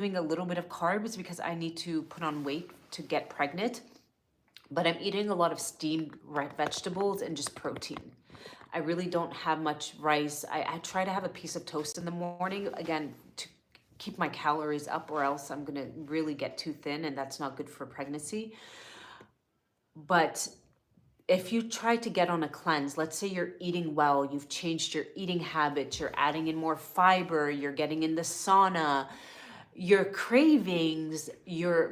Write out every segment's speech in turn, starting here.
doing a little bit of carbs because I need to put on weight to get pregnant, but I'm eating a lot of steamed vegetables and just protein. I really don't have much rice. I try to have a piece of toast in the morning, again, to keep my calories up, or else I'm gonna really get too thin, and that's not good for pregnancy. But if you try to get on a cleanse, let's say you're eating well, you've changed your eating habits, you're adding in more fiber, you're getting in the sauna, your cravings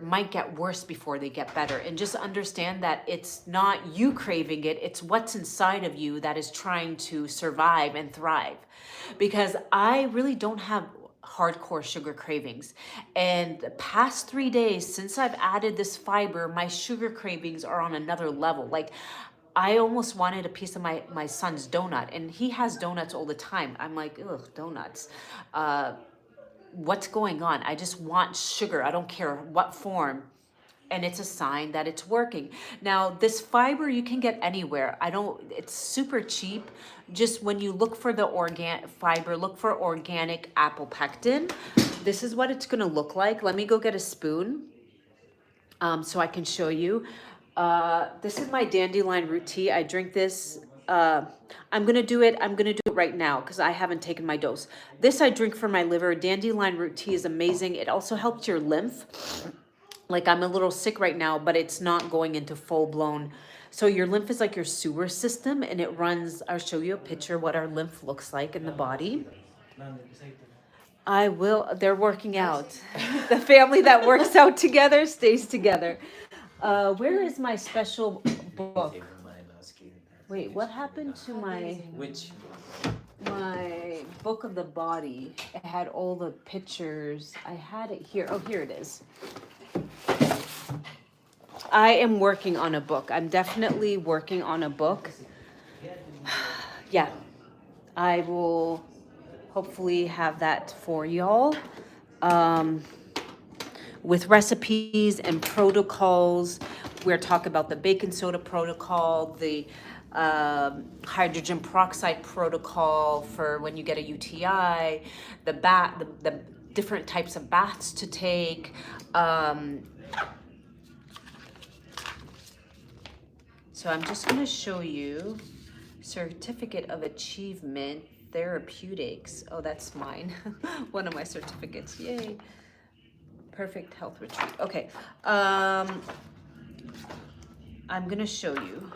might get worse before they get better. And just understand that it's not you craving it, it's what's inside of you that is trying to survive and thrive. Because I really don't have hardcore sugar cravings, and the past 3 days since I've added this fiber, my sugar cravings are on another level. Like, I almost wanted a piece of my son's donut, and he has donuts all the time. I'm like, ugh, donuts. What's going on? I just want sugar. I don't care what form. And it's a sign that it's working. Now, this fiber you can get anywhere. It's super cheap. Just when you look for the organic fiber, look for organic apple pectin. This is what it's gonna look like. Let me go get a spoon so I can show you. This is my dandelion root tea. I drink this. I'm gonna do it right now because I haven't taken my dose. This I drink for my liver. Dandelion root tea is amazing. It also helps your lymph. Like, I'm a little sick right now, but it's not going into full blown. So your lymph is like your sewer system, and it runs. I'll show you a picture what our lymph looks like in the body. I will. They're working out. The family that works out together stays together. Where is my special book? Wait, what happened to my book of the body? It had all the pictures. I had it here. Oh, here it is. I am working on a book. I'm definitely working on a book. Yeah, I will hopefully have that for y'all. With recipes and protocols. We're talking about the baking soda protocol, the hydrogen peroxide protocol for when you get a UTI, the different types of baths to take. So I'm just going to show you Certificate of Achievement Therapeutics. Oh, that's mine. One of my certificates. Yay. Perfect health retreat. Okay. I'm going to show you.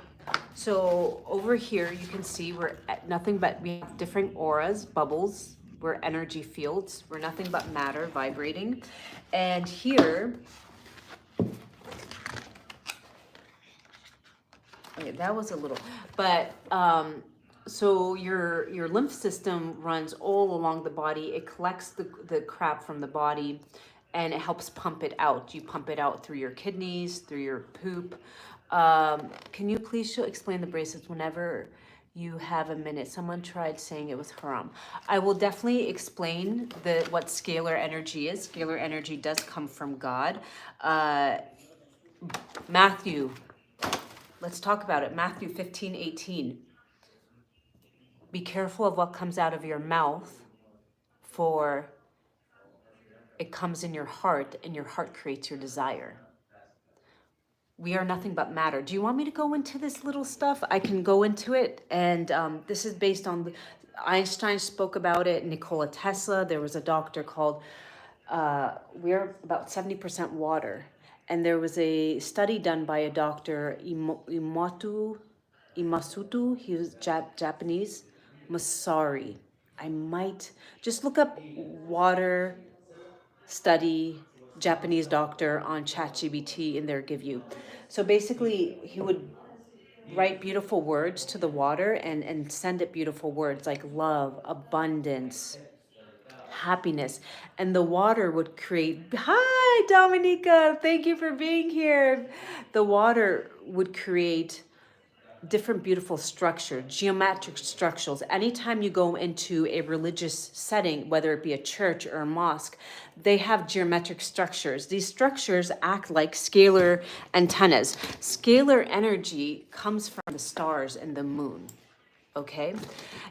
So over here, you can see we're at nothing but, we have different auras, bubbles. We're energy fields. We're nothing but matter vibrating. And here, okay, that was a little, but so your lymph system runs all along the body. It collects the crap from the body, and it helps pump it out. You pump it out through your kidneys, through your poop. Can you please explain the bracelets whenever you have a minute? Someone tried saying it was haram. I will definitely explain what scalar energy is. Scalar energy does come from God. Matthew, let's talk about it. Matthew 15:18. Be careful of what comes out of your mouth, for it comes in your heart, and your heart creates your desire. We are nothing but matter. Do you want me to go into this little stuff? I can go into it. And this is based on, Einstein spoke about it, Nikola Tesla. There was a doctor called, we're about 70% water. And there was a study done by a doctor, Imasutu. He was Japanese. Masari. I might just look up water study Japanese doctor on ChatGPT, and they'll give you. So basically, he would write beautiful words to the water and send it beautiful words like love, abundance, happiness. And the water would create, hi, Dominica, thank you for being here. The water would create different beautiful structures, geometric structures. Anytime you go into a religious setting, whether it be a church or a mosque, they have geometric structures. These structures act like scalar antennas. Scalar energy comes from the stars and the moon. Okay?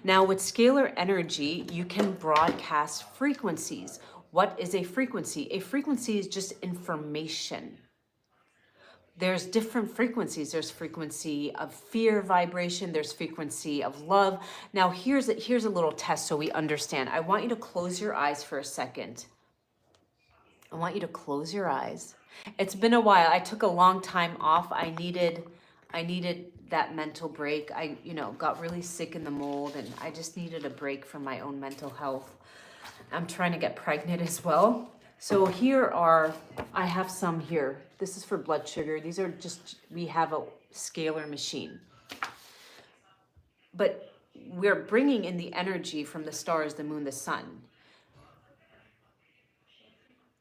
Now with scalar energy, you can broadcast frequencies. What is a frequency? A frequency is just information. There's different frequencies. There's frequency of fear vibration. There's frequency of love. Now here's a little test so we understand. I want you to close your eyes for a second. I want you to close your eyes. It's been a while. I took a long time off. I needed that mental break. I, got really sick in the mold, and I just needed a break from my own mental health. I'm trying to get pregnant as well. So I have some here. This is for blood sugar. These are we have a scalar machine. But we're bringing in the energy from the stars, the moon, the sun.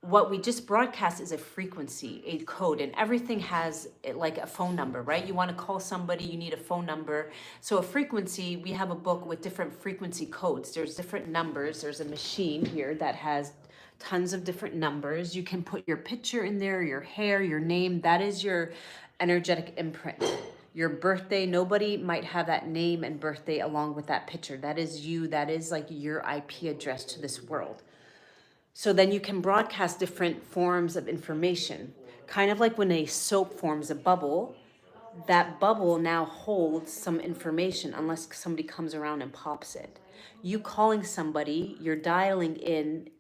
What we just broadcast is a frequency, a code, and everything has like a phone number, right? You want to call somebody, you need a phone number. So a frequency, we have a book with different frequency codes. There's different numbers. There's a machine here that has tons of different numbers. You can put your picture in there, your hair, your name. That is your energetic imprint. Your birthday, nobody might have that name and birthday along with that picture. That is you. That is like your IP address to this world. So then you can broadcast different forms of information. Kind of like when a soap forms a bubble, that bubble now holds some information unless somebody comes around and pops it. You calling somebody, you're dialing in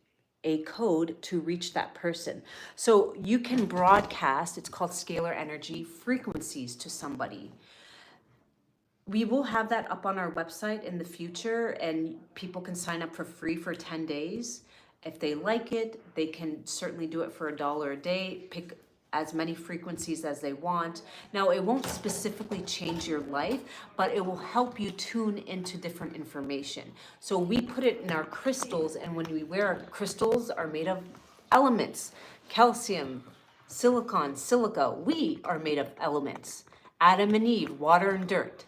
a code to reach that person. So you can broadcast, it's called scalar energy frequencies to somebody. We will have that up on our website in the future, and people can sign up for free for 10 days. If they like it, they can certainly do it for $1 a day, pick as many frequencies as they want. Now, it won't specifically change your life, but it will help you tune into different information. So we put it in our crystals, and when we wear our crystals are made of elements, calcium, silicon, silica. We are made of elements. Adam and Eve, water and dirt.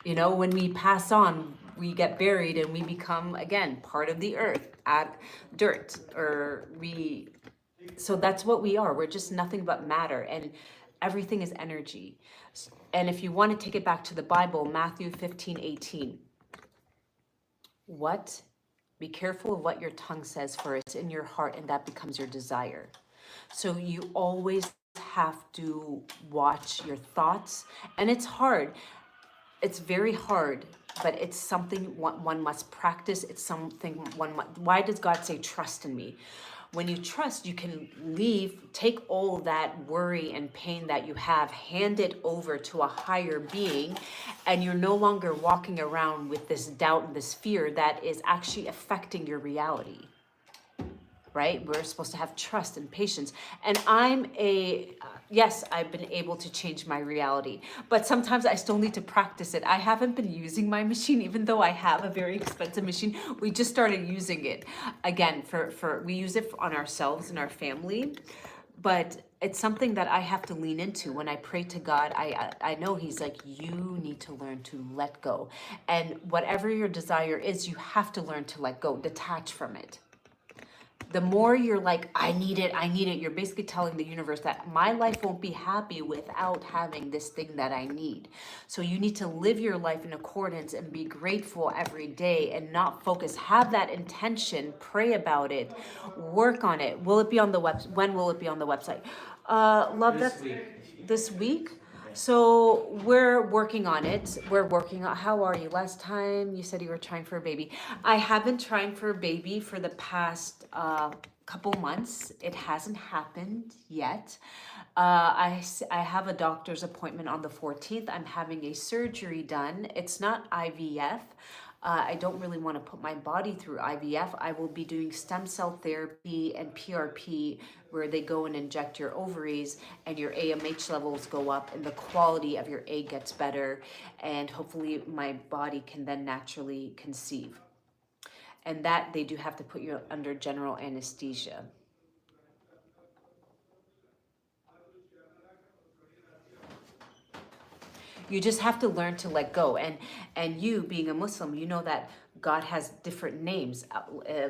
When we pass on, we get buried and we become, again, part of the earth, dirt, so that's what we are. We're just nothing but matter, and everything is energy. And if you want to take it back to the Bible, Matthew 15:18. Be careful of what your tongue says, for it's in your heart, and that becomes your desire. So you always have to watch your thoughts, and it's hard. It's very hard, but it's something one must practice. It's something why does God say trust in me? When you trust, you can take all that worry and pain that you have, hand it over to a higher being, and you're no longer walking around with this doubt and this fear that is actually affecting your reality. Right? We're supposed to have trust and patience. And yes, I've been able to change my reality, but sometimes I still need to practice it. I haven't been using my machine, even though I have a very expensive machine. We just started using it again we use it on ourselves and our family, but it's something that I have to lean into. When I pray to God, I know He's like, you need to learn to let go. And whatever your desire is, you have to learn to let go, detach from it. The more you're like, I need it, you're basically telling the universe that my life won't be happy without having this thing that I need. So you need to live your life in accordance and be grateful every day and not focus. Have that intention, pray about it, work on it. Will it be on the website? When will it be on the website? Love that. This week? So we're working on it. How are you? Last time you said you were trying for a baby. I have been trying for a baby for the past couple months. It hasn't happened yet. I have a doctor's appointment on the 14th. I'm having a surgery done. It's not IVF. I don't really want to put my body through IVF. I will be doing stem cell therapy and PRP, where they go and inject your ovaries and your AMH levels go up and the quality of your egg gets better. And hopefully my body can then naturally conceive. And that they do have to put you under general anesthesia. You just have to learn to let go. And you, being a Muslim, you know that God has different names,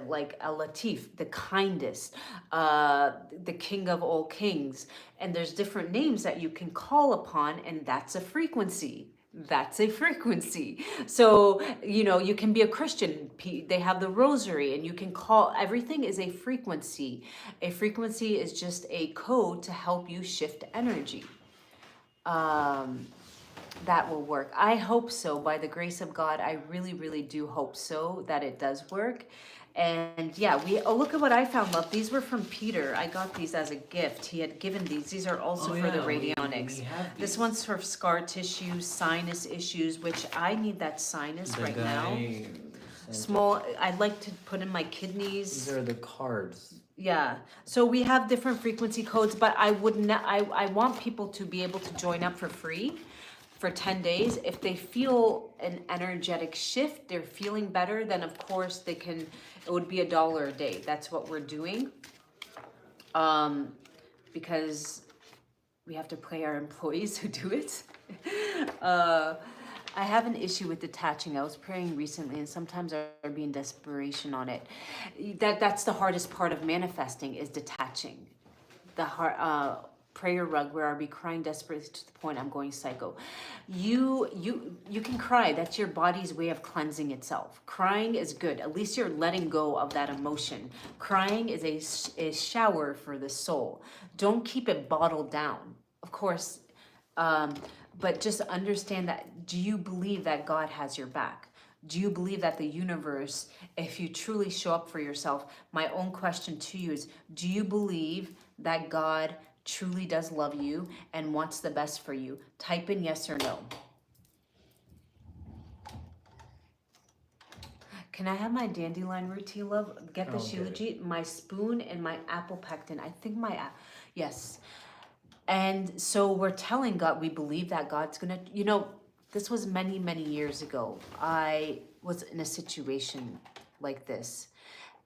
like Al-Latif, the kindest, the king of all kings. And there's different names that you can call upon, and that's a frequency. That's a frequency. So, you know, you can be a Christian. They have the rosary, and you can call, everything is a frequency. A frequency is just a code to help you shift energy. That will work. I hope so. By the grace of God, I really, really do hope so that it does work. And yeah, look at what I found, love. These were from Peter. I got these as a gift. He had given these. These are also for the radionics. This one's for scar tissue, sinus issues, which I need that sinus right now. Small, I'd like to put in my kidneys. These are the cards. Yeah. So we have different frequency codes, but I want people to be able to join up for free for 10 days. If they feel an energetic shift, they're feeling better, then of course they can, it would be $1 a day. That's what we're doing. Because we have to pay our employees who do it. I have an issue with detaching. I was praying recently, and sometimes I be in desperation on it. That's the hardest part of manifesting, is detaching. The prayer rug where I'll be crying desperately to the point I'm going psycho. You can cry. That's your body's way of cleansing itself. Crying is good. At least you're letting go of that emotion. Crying is a shower for the soul. Don't keep it bottled down. Of course, but just understand that, do you believe that God has your back? Do you believe that the universe, if you truly show up for yourself, my own question to you is, do you believe that God truly does love you and wants the best for you? Type in yes or no. Can I have my dandelion routine, love? Get the Shilajit, my spoon, and my apple pectin. I think yes. And so we're telling God, we believe that God's gonna, this was many, many years ago. I was in a situation like this.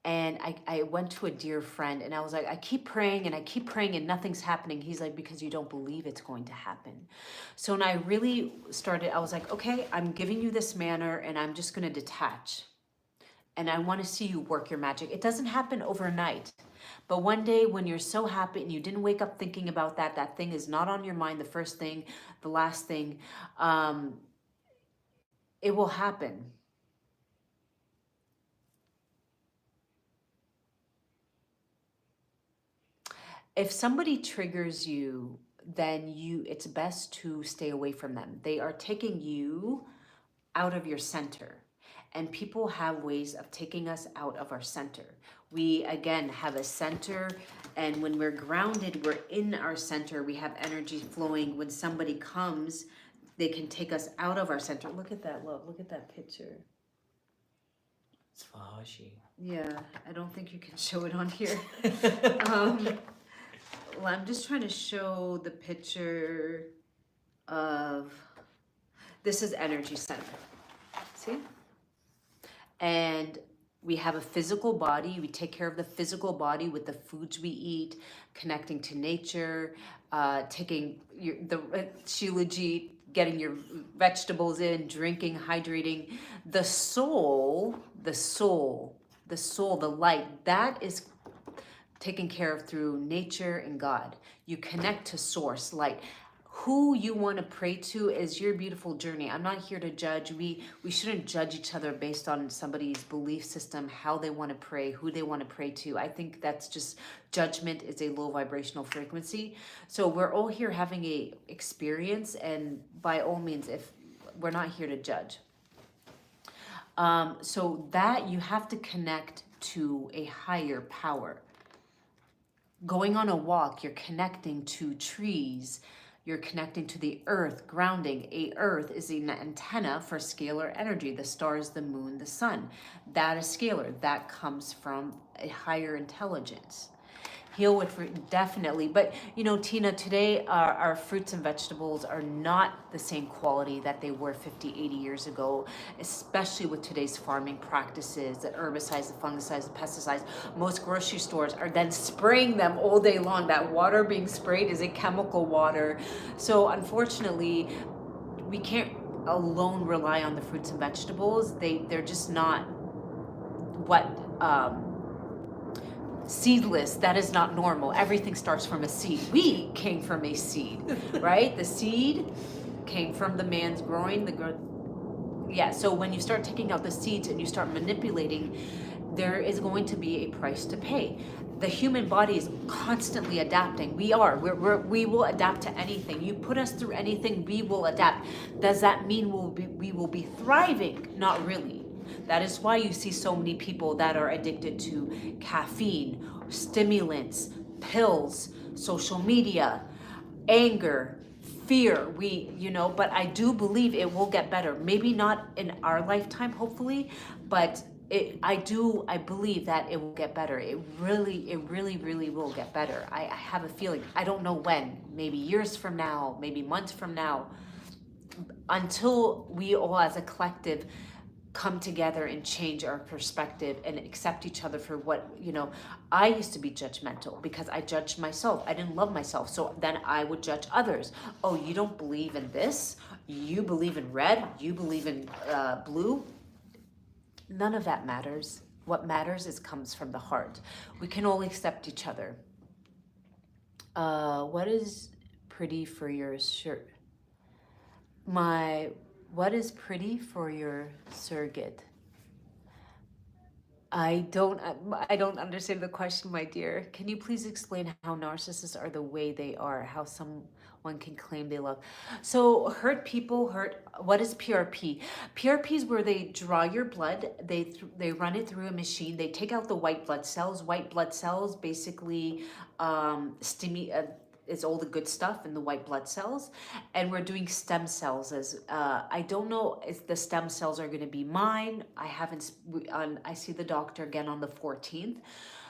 And I went to a dear friend, and I was like, I keep praying and nothing's happening. He's like, because you don't believe it's going to happen. So when I really started, I was like, okay, I'm giving you this manner, and I'm just going to detach. And I want to see you work your magic. It doesn't happen overnight. But one day when you're so happy and you didn't wake up thinking about that thing is not on your mind, the first thing, the last thing, it will happen. If somebody triggers you, then it's best to stay away from them. They are taking you out of your center. And people have ways of taking us out of our center. We, again, have a center, and when we're grounded, we're in our center. We have energy flowing. When somebody comes, they can take us out of our center. Look at that, love. Look at that picture. It's Fahashi. Yeah, I don't think you can show it on here. Well, I'm just trying to show the picture of, this is energy center. See? And we have a physical body. We take care of the physical body with the foods we eat, connecting to nature, taking the Shilajit, getting your vegetables in, drinking, hydrating. The soul, the light, that is taken care of through nature and God. You connect to source, light. Who you want to pray to is your beautiful journey. I'm not here to judge. We shouldn't judge each other based on somebody's belief system, how they want to pray, who they want to pray to. I think that's just, judgment is a low vibrational frequency. So we're all here having a experience, and by all means, if we're not here to judge. So that you have to connect to a higher power. Going on a walk, you're connecting to trees. You're connecting to the earth, grounding. A earth is an antenna for scalar energy, the stars, the moon, the sun. That is scalar. That comes from a higher intelligence. Heal with fruit, definitely. But, Tina, today our fruits and vegetables are not the same quality that they were 50, 80 years ago, especially with today's farming practices, the herbicides, the fungicides, the pesticides. Most grocery stores are then spraying them all day long. That water being sprayed is a chemical water. So unfortunately, we can't alone rely on the fruits and vegetables. They're just not what... seedless, that is not normal. Everything starts from a seed. We came from a seed, right? The seed came from the man's groin. Yeah, so when you start taking out the seeds and you start manipulating, there is going to be a price to pay. The human body is constantly adapting. We will adapt to anything. You put us through anything, we will adapt. Does that mean we will be thriving? Not really. That is why you see so many people that are addicted to caffeine, stimulants, pills, social media, anger, fear. But I do believe it will get better. Maybe not in our lifetime, hopefully, but I believe that it will get better. It really will get better. I have a feeling. I don't know when, maybe years from now, maybe months from now, until we all as a collective come together and change our perspective and accept each other for what, I used to be judgmental because I judged myself. I didn't love myself. So then I would judge others. Oh, you don't believe in this? You believe in red? You believe in blue? None of that matters. What matters comes from the heart. We can all accept each other. What is pretty for your shirt? What is pretty for your surrogate? I don't understand the question, my dear. Can you please explain how narcissists are the way they are, how someone can claim they love? So what is PRP? PRP is where they draw your blood, they run it through a machine, they take out the white blood cells. White blood cells basically is all the good stuff in the white blood cells, and we're doing stem cells. I don't know if the stem cells are going to be mine. I see the doctor again on the 14th.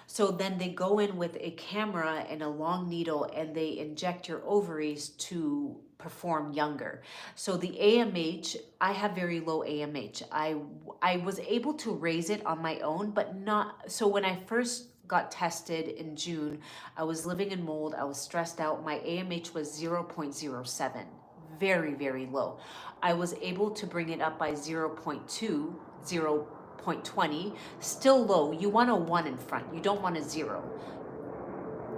So then they go in with a camera and a long needle and they inject your ovaries to perform younger. So the AMH, I have very low AMH. I was able to raise it on my own, but not. So when I first got tested in June, I was living in mold, I was stressed out, my AMH was 0.07, very, very low. I was able to bring it up by 0.2, 0.20, still low. You want a 1 in front, you don't want a 0.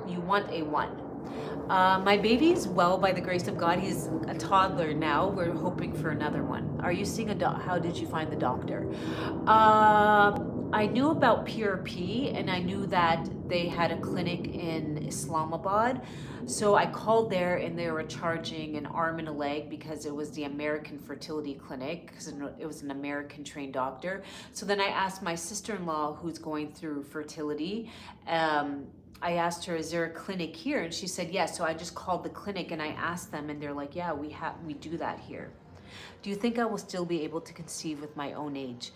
You want a 1. My baby is well by the grace of God. He's a toddler now. We're hoping for another one. Are you seeing how did you find the doctor? I knew about PRP and I knew that they had a clinic in Islamabad. So I called there and they were charging an arm and a leg because it was the American Fertility Clinic, because it was an American trained doctor. So then I asked my sister-in-law who's going through fertility, I asked her, is there a clinic here? And she said, yes. So I just called the clinic and I asked them and they're like, yeah, we do that here. Do you think I will still be able to conceive with my own age?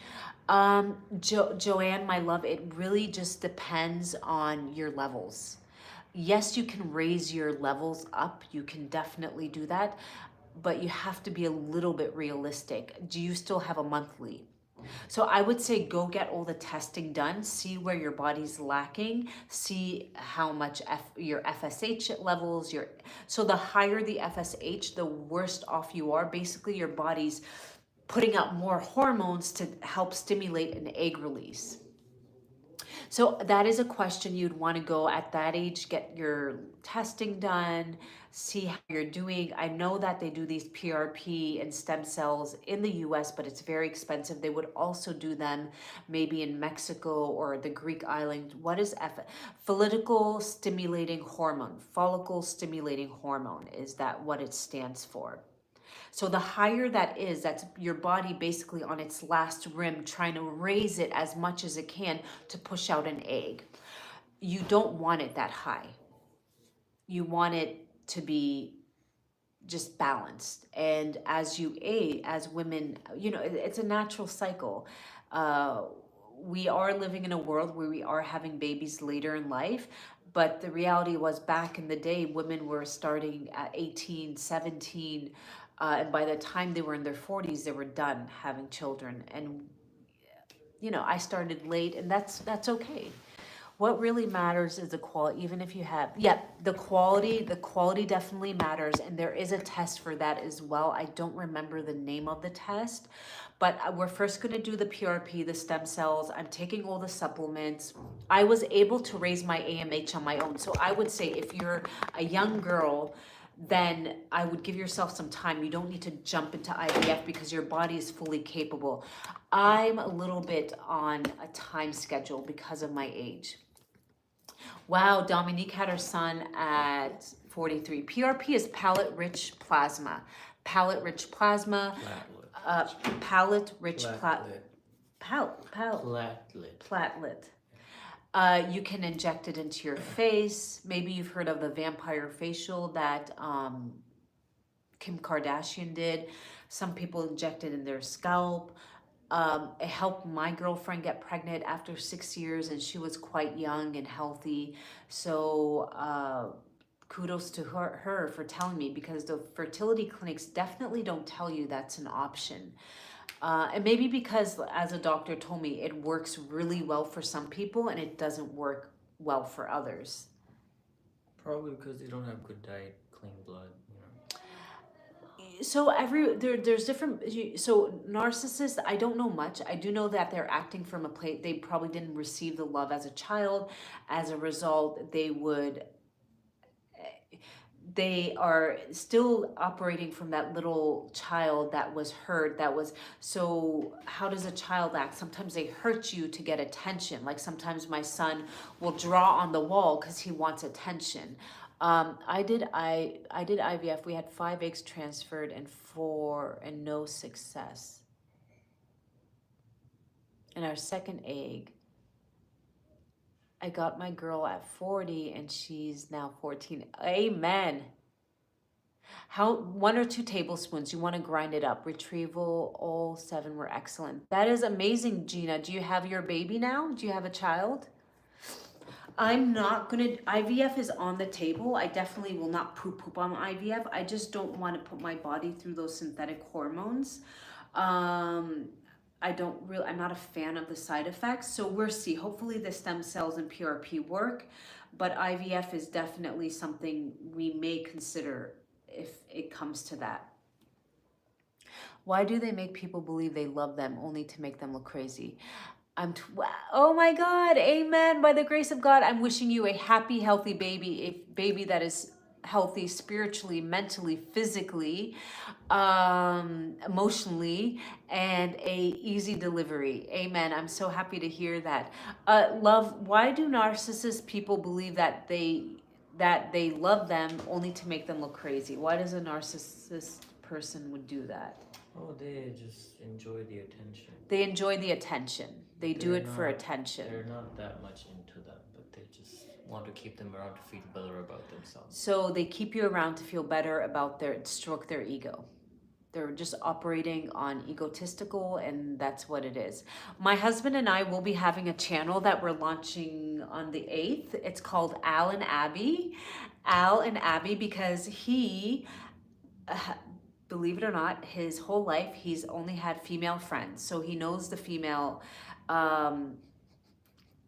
Joanne, my love, it really just depends on your levels. Yes, you can raise your levels up. You can definitely do that, but you have to be a little bit realistic. Do you still have a monthly? So I would say go get all the testing done, see where your body's lacking, see how much your FSH levels, so the higher the FSH, the worse off you are. Basically, your body's putting out more hormones to help stimulate an egg release. So that is a question you'd want to go at that age, get your testing done, see how you're doing. I know that they do these PRP and stem cells in the US, but it's very expensive. They would also do them maybe in Mexico or the Greek island. What is follicle stimulating hormone? Follicle stimulating hormone, is that what it stands for? So the higher that is, that's your body basically on its last rim trying to raise it as much as it can to push out an egg. You don't want it that high. You want it to be just balanced. And as you age, as women, it's a natural cycle. We are living in a world where we are having babies later in life, but the reality was back in the day, women were starting at 18, 17, and by the time they were in their 40s, they were done having children. And, I started late, and that's okay. What really matters is the quality, even if you have, the quality definitely matters. And there is a test for that as well. I don't remember the name of the test, but we're first going to do the PRP, the stem cells. I'm taking all the supplements. I was able to raise my AMH on my own. So I would say if you're a young girl, then I would give yourself some time. You don't need to jump into IVF because your body is fully capable. I'm a little bit on a time schedule because of my age. Wow, Dominique had her son at 43. PRP is palate-rich plasma. Palate-rich plasma, Platelet. palate-rich Platelet. Platelet. platelet. You can inject it into your face. Maybe you've heard of the vampire facial that Kim Kardashian did. Some people inject it in their scalp. It helped my girlfriend get pregnant after 6 years, and she was quite young and healthy. So kudos to her for telling me, because the fertility clinics definitely don't tell you that's an option. And maybe because, as a doctor told me, it works really well for some people and it doesn't work well for others. Probably because they don't have good diet, clean blood, So there's different. So narcissists, I don't know much. I do know that they're acting from a place they probably didn't receive the love as a child. As a result, they are still operating from that little child that was hurt. So how does a child act? Sometimes they hurt you to get attention. Like sometimes my son will draw on the wall because he wants attention. I did IVF. We had 5 eggs transferred and no success. And our second egg, I got my girl at 40 and she's now 14. Amen. 1 or 2 tablespoons. You want to grind it up. Retrieval, all 7 were excellent. That is amazing, Gina. Do you have your baby now? Do you have a child? I'm not gonna, IVF is on the table. I definitely will not poop on IVF. I just don't want to put my body through those synthetic hormones. I'm not a fan of the side effects. So we'll see. Hopefully the stem cells and PRP work, but IVF is definitely something we may consider if it comes to that. Why do they make people believe they love them only to make them look crazy? Oh my God, amen. By the grace of God, I'm wishing you a happy, healthy baby, a baby that is healthy spiritually, mentally, physically, emotionally, and a easy delivery. Amen. I'm so happy to hear that. Love, why do narcissist people believe that they love them only to make them look crazy? Why does a narcissist person would do that? Oh, they just enjoy the attention. They enjoy the attention. They do it for attention. They're not that much into them, but they just want to keep them around to feel better about themselves. So they keep you around to feel better about stroke their ego. They're just operating on egotistical, and that's what it is. My husband and I will be having a channel that we're launching on the 8th. It's called Al and Abi. Al and Abi, because he, believe it or not, his whole life, he's only had female friends. So he knows the female,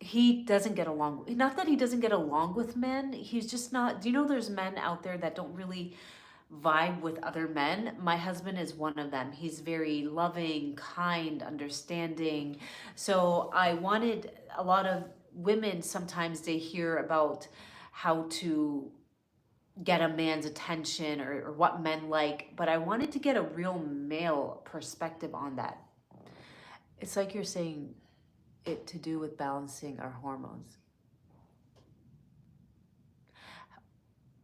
he doesn't get along. Not that he doesn't get along with men. He's just not, do you know there's men out there that don't really vibe with other men? My husband is one of them. He's very loving, kind, understanding. So I wanted, a lot of women, sometimes they hear about how to get a man's attention or what men like, but I wanted to get a real male perspective on that. It's like you're saying it to do with balancing our hormones.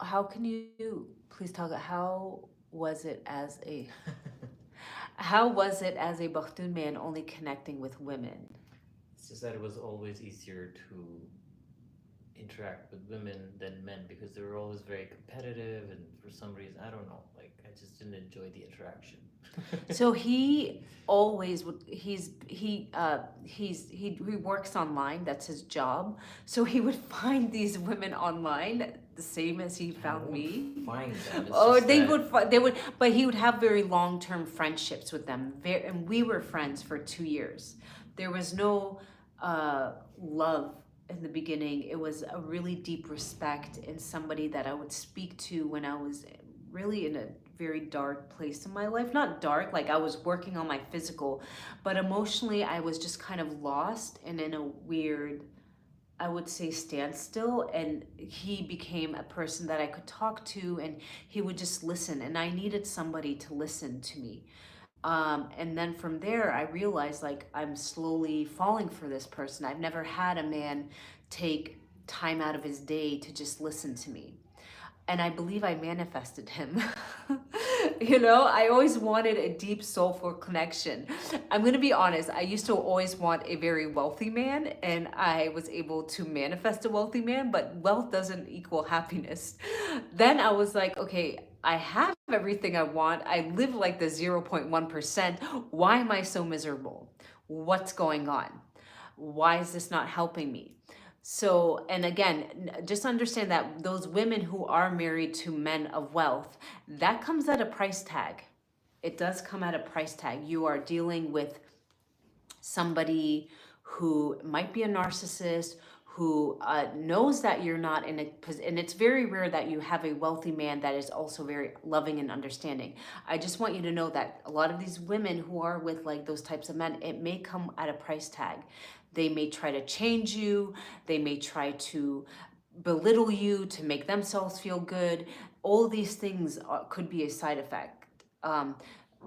How can you please talk? How was it as a Bahtun man only connecting with women? It's just that it was always easier to interact with women than men because they were always very competitive, and for some reason, I don't know, like I just didn't enjoy the interaction. So he always would, he works online, that's his job. So he would find these women online, the same as he found me. Find them. Oh, they would, but he would have very long-term friendships with them. And we were friends for 2 years. There was no love in the beginning. It was a really deep respect and somebody that I would speak to when I was really in a very dark place in my life. Not dark, like I was working on my physical, but emotionally I was just kind of lost and in a weird I would say, standstill, and he became a person that I could talk to, and he would just listen, and I needed somebody to listen to me. And then from there, I realized like I'm slowly falling for this person. I've never had a man take time out of his day to just listen to me. And I believe I manifested him. You know, I always wanted a deep soulful connection. I'm going to be honest, I used to always want a very wealthy man, and I was able to manifest a wealthy man, but wealth doesn't equal happiness. Then I was like, okay, I have everything I want. I live like the 0.1%. Why am I so miserable? What's going on? Why is this not helping me? So, and again, just understand that those women who are married to men of wealth, that comes at a price tag. It does come at a price tag. You are dealing with somebody who might be a narcissist, who knows that you're not in a position, and it's very rare that you have a wealthy man that is also very loving and understanding. I just want you to know that a lot of these women who are with like those types of men, it may come at a price tag. They may try to change you, they may try to belittle you to make themselves feel good. All these things could be a side effect.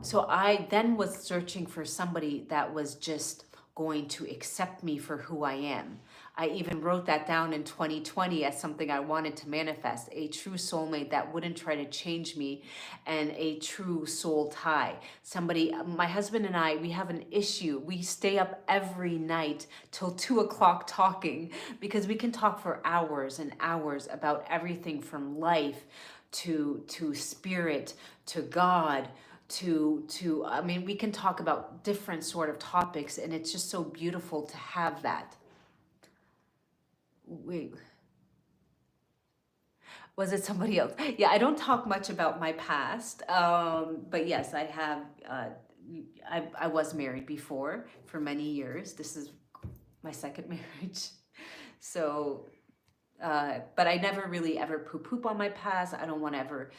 So I then was searching for somebody that was just going to accept me for who I am. I even wrote that down in 2020 as something I wanted to manifest, a true soulmate that wouldn't try to change me, and a true soul tie. Somebody, my husband and I, we have an issue. We stay up every night till 2 o'clock talking because we can talk for hours and hours about everything from life to spirit to God to I mean, we can talk about different sort of topics, and it's just so beautiful to have that. Wait, was it somebody else? Yeah, I don't talk much about my past, but yes, I have. I was married before for many years. This is my second marriage, so but I never really ever poop on my past. I don't want to ever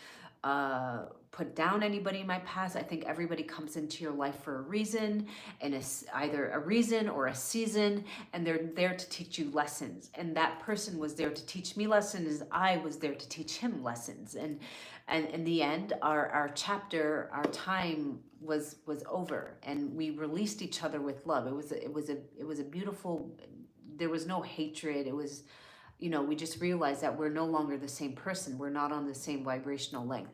put down anybody in my past. I think everybody comes into your life for a reason, and it's either a reason or a season, and they're there to teach you lessons. And that person was there to teach me lessons. I was there to teach him lessons. And in the end, our chapter, our time was over, and we released each other with love. It was a beautiful. There was no hatred. It was, you know, we just realized that we're no longer the same person. We're not on the same vibrational length.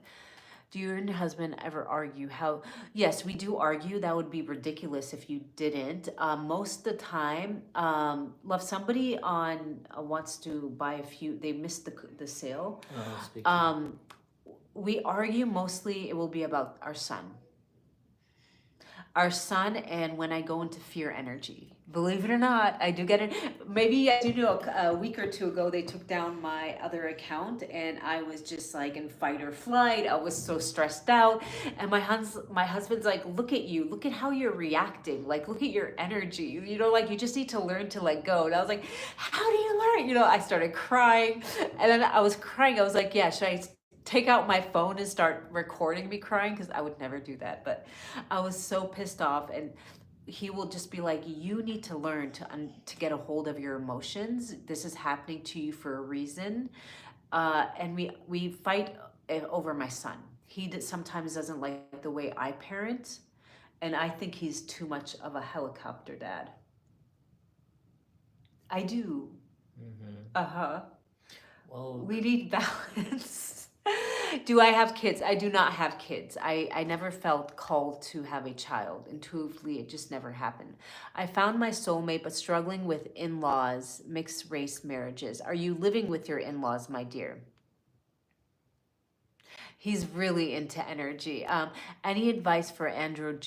Do you and your husband ever argue? How? Yes, we do argue. That would be ridiculous if you didn't. Most of the time, love, somebody on wants to buy a few. They missed the sale. Speaking. We argue mostly. It will be about our son. Our son, and when I go into fear energy. Believe it or not, I do get it. Maybe I do know a week or two ago, they took down my other account, and I was just like in fight or flight. I was so stressed out. And my husband's like, look at you. Look at how you're reacting. Like, look at your energy. You know, like you just need to learn to let go. And I was like, how do you learn? You know, I started crying. And then I was crying. I was like, yeah, should I take out my phone and start recording me crying? Because I would never do that. But I was so pissed off, and he will just be like, you need to learn to get a hold of your emotions. This is happening to you for a reason. And we fight over my son. Sometimes doesn't like the way I parent, and I think he's too much of a helicopter dad. I do. Uh-huh. Well, We need balance. Do I have kids? I do not have kids. I never felt called to have a child. Intuitively, it just never happened. I found my soulmate, but struggling with in-laws, mixed race marriages. Are you living with your in-laws, my dear? He's really into energy. Any advice for Andrew?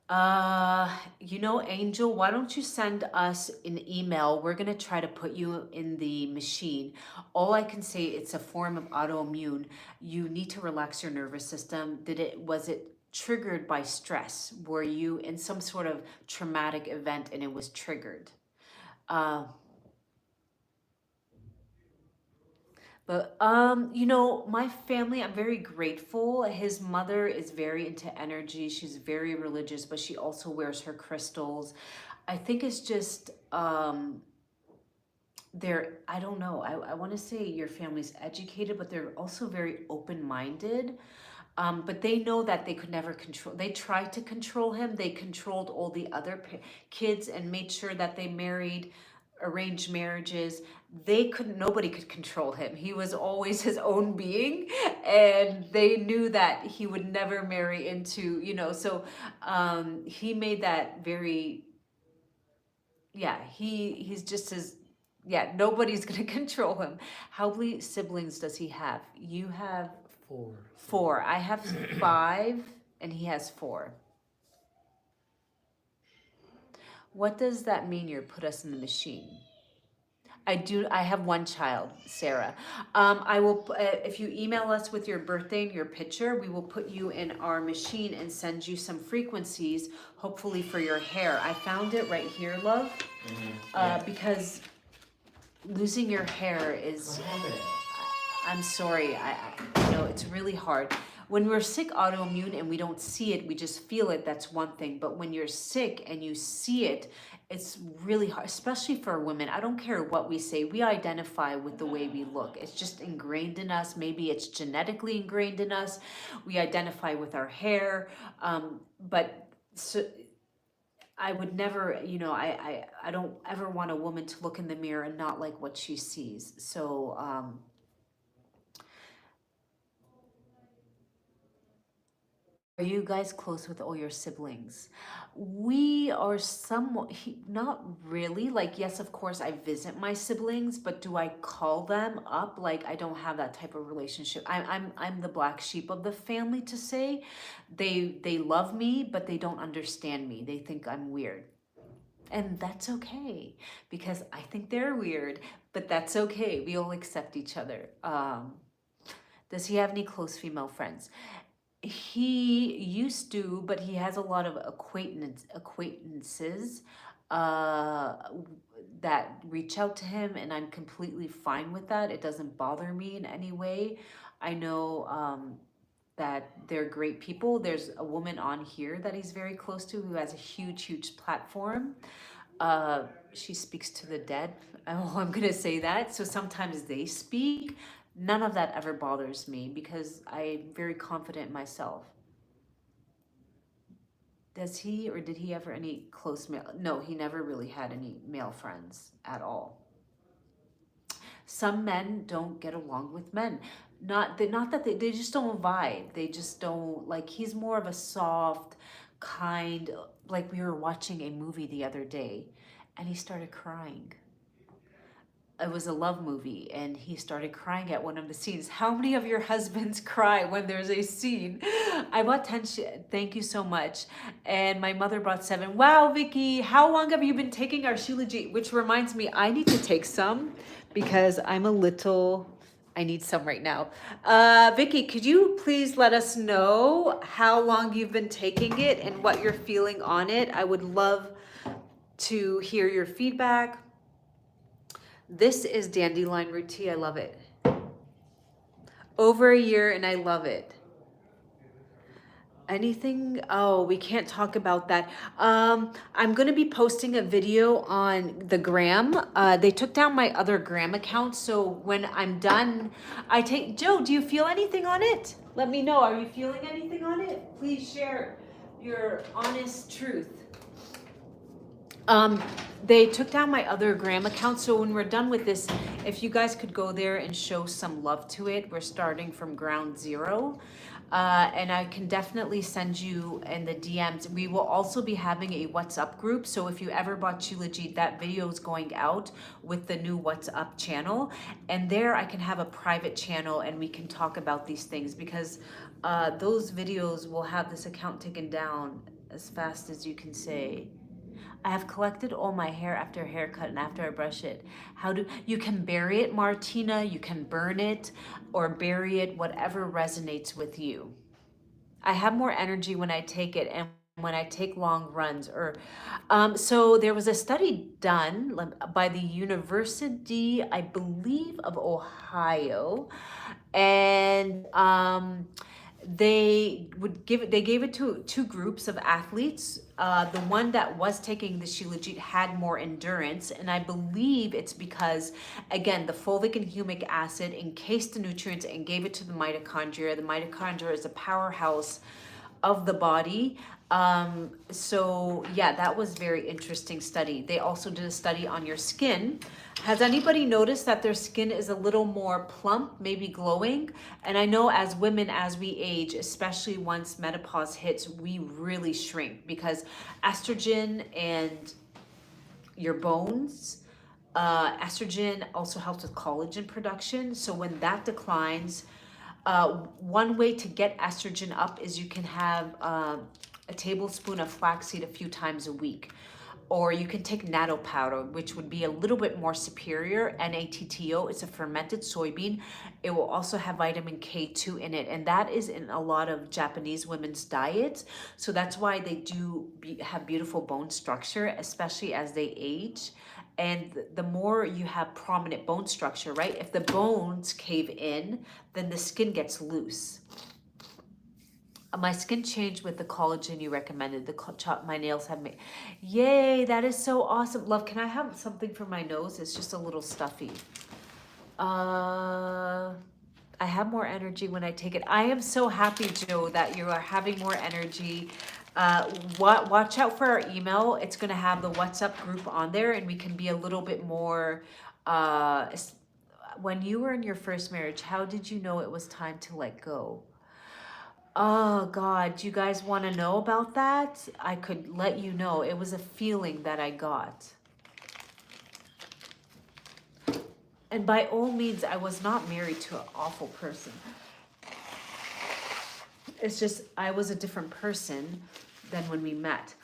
You know, Angel, why don't you send us an email? We're gonna try to put you in the machine. All I can say, it's a form of autoimmune. You need to relax your nervous system. Was it triggered by stress? Were you in some sort of traumatic event and it was triggered? Uh, But you know, my family, I'm very grateful. His mother is very into energy. She's very religious, but she also wears her crystals. I think it's just they're, I don't know, I want to say your family's educated, but they're also very open-minded. But they know that they could never control. They tried to control him. They controlled all the other kids and made sure that they married arranged marriages. They couldn't, nobody could control him. He was always his own being, and they knew that he would never marry into, so he made that very, yeah, he's just as, yeah, nobody's gonna control him. How many siblings does he have? You have Four. four. I have five, and he has four. What does that mean? You're put us in the machine. I have one child, Sarah. I will, if you email us with your birthday and your picture, we will put you in our machine and send you some frequencies, hopefully for your hair. I found it right here, love, because losing your hair is, What happened? I'm sorry, it's really hard. When we're sick autoimmune and we don't see it, we just feel it, that's one thing. But when you're sick and you see it, it's really hard, especially for women. I don't care what we say, we identify with the way we look. It's just ingrained in us. Maybe it's genetically ingrained in us. We identify with our hair. But so I would never, I don't ever want a woman to look in the mirror and not like what she sees. So, are you guys close with all your siblings? We are somewhat, not really. Like, yes, of course, I visit my siblings, but do I call them up? Like, I don't have that type of relationship. I'm the black sheep of the family, to say. They love me, but they don't understand me. They think I'm weird. And that's okay, because I think they're weird, but that's okay. We all accept each other. Does he have any close female friends? He used to, but he has a lot of acquaintances uh, that reach out to him, and I'm completely fine with that. It doesn't bother me in any way. I know that they're great people. There's a woman on here that he's very close to who has a huge, huge platform. She speaks to the dead. Oh, I'm gonna say that. So sometimes they speak. None of that ever bothers me because I'm very confident in myself. Does he, or did he ever any close male? No, he never really had any male friends at all. Some men don't get along with men. Not that they just don't vibe. They just don't, like, he's more of a soft, kind, like we were watching a movie the other day and he started crying. It was a love movie and he started crying at one of the scenes. How many of your husbands cry when there's a scene? I bought 10, thank you so much. And my mother bought 7. Wow, Vicky, how long have you been taking our Shilajit? Which reminds me, I need to take some because I need some right now. Vicky, could you please let us know how long you've been taking it and what you're feeling on it? I would love to hear your feedback. This is dandelion root tea. I love it. Over a year and I love it. Anything? Oh, we can't talk about that. I'm going to be posting a video on the gram. They took down my other gram account. So when I'm done, Joe, do you feel anything on it? Let me know. Are you feeling anything on it? Please share your honest truth. They took down my other gram account, so when we're done with this, if you guys could go there and show some love to it. We're starting from ground zero, and I can definitely send you in the DMs. We will also be having a What's Up group, so if you ever bought Shilajit, that video is going out with the new What's Up channel, and there I can have a private channel and we can talk about these things, because those videos will have this account taken down as fast as you can say. I have collected all my hair after a haircut and after I brush it. You can bury it, Martina, you can burn it or bury it, whatever resonates with you. I have more energy when I take it and when I take long runs. So there was a study done by the University, I believe, of Ohio, and they gave it to two groups of athletes. The one that was taking the Shilajit had more endurance, and I believe it's because, again, the fulvic and humic acid encased the nutrients and gave it to the mitochondria. The mitochondria is a powerhouse of the body. So yeah, that was very interesting study. They also did a study on your skin. Has anybody noticed that their skin is a little more plump, maybe glowing? And I know as women, as we age, especially once menopause hits, we really shrink because estrogen and your bones, estrogen also helps with collagen production. So when that declines, one way to get estrogen up is you can have a tablespoon of flaxseed a few times a week. Or you can take natto powder, which would be a little bit more superior. NATTO, it's a fermented soybean. It will also have vitamin K2 in it, and that is in a lot of Japanese women's diets. So that's why they do have beautiful bone structure, especially as they age. And the more you have prominent bone structure, right? If the bones cave in, then the skin gets loose. My skin changed with the collagen you recommended. My nails have made. Yay, that is so awesome. Love, can I have something for my nose? It's just a little stuffy. I have more energy when I take it. I am so happy, Joe, that you are having more energy. Watch out for our email. It's going to have the WhatsApp group on there, and we can be a little bit more. When you were in your first marriage, how did you know it was time to let go? Oh God, do you guys want to know about that? I could let you know. It was a feeling that I got. And by all means, I was not married to an awful person. It's just, I was a different person than when we met.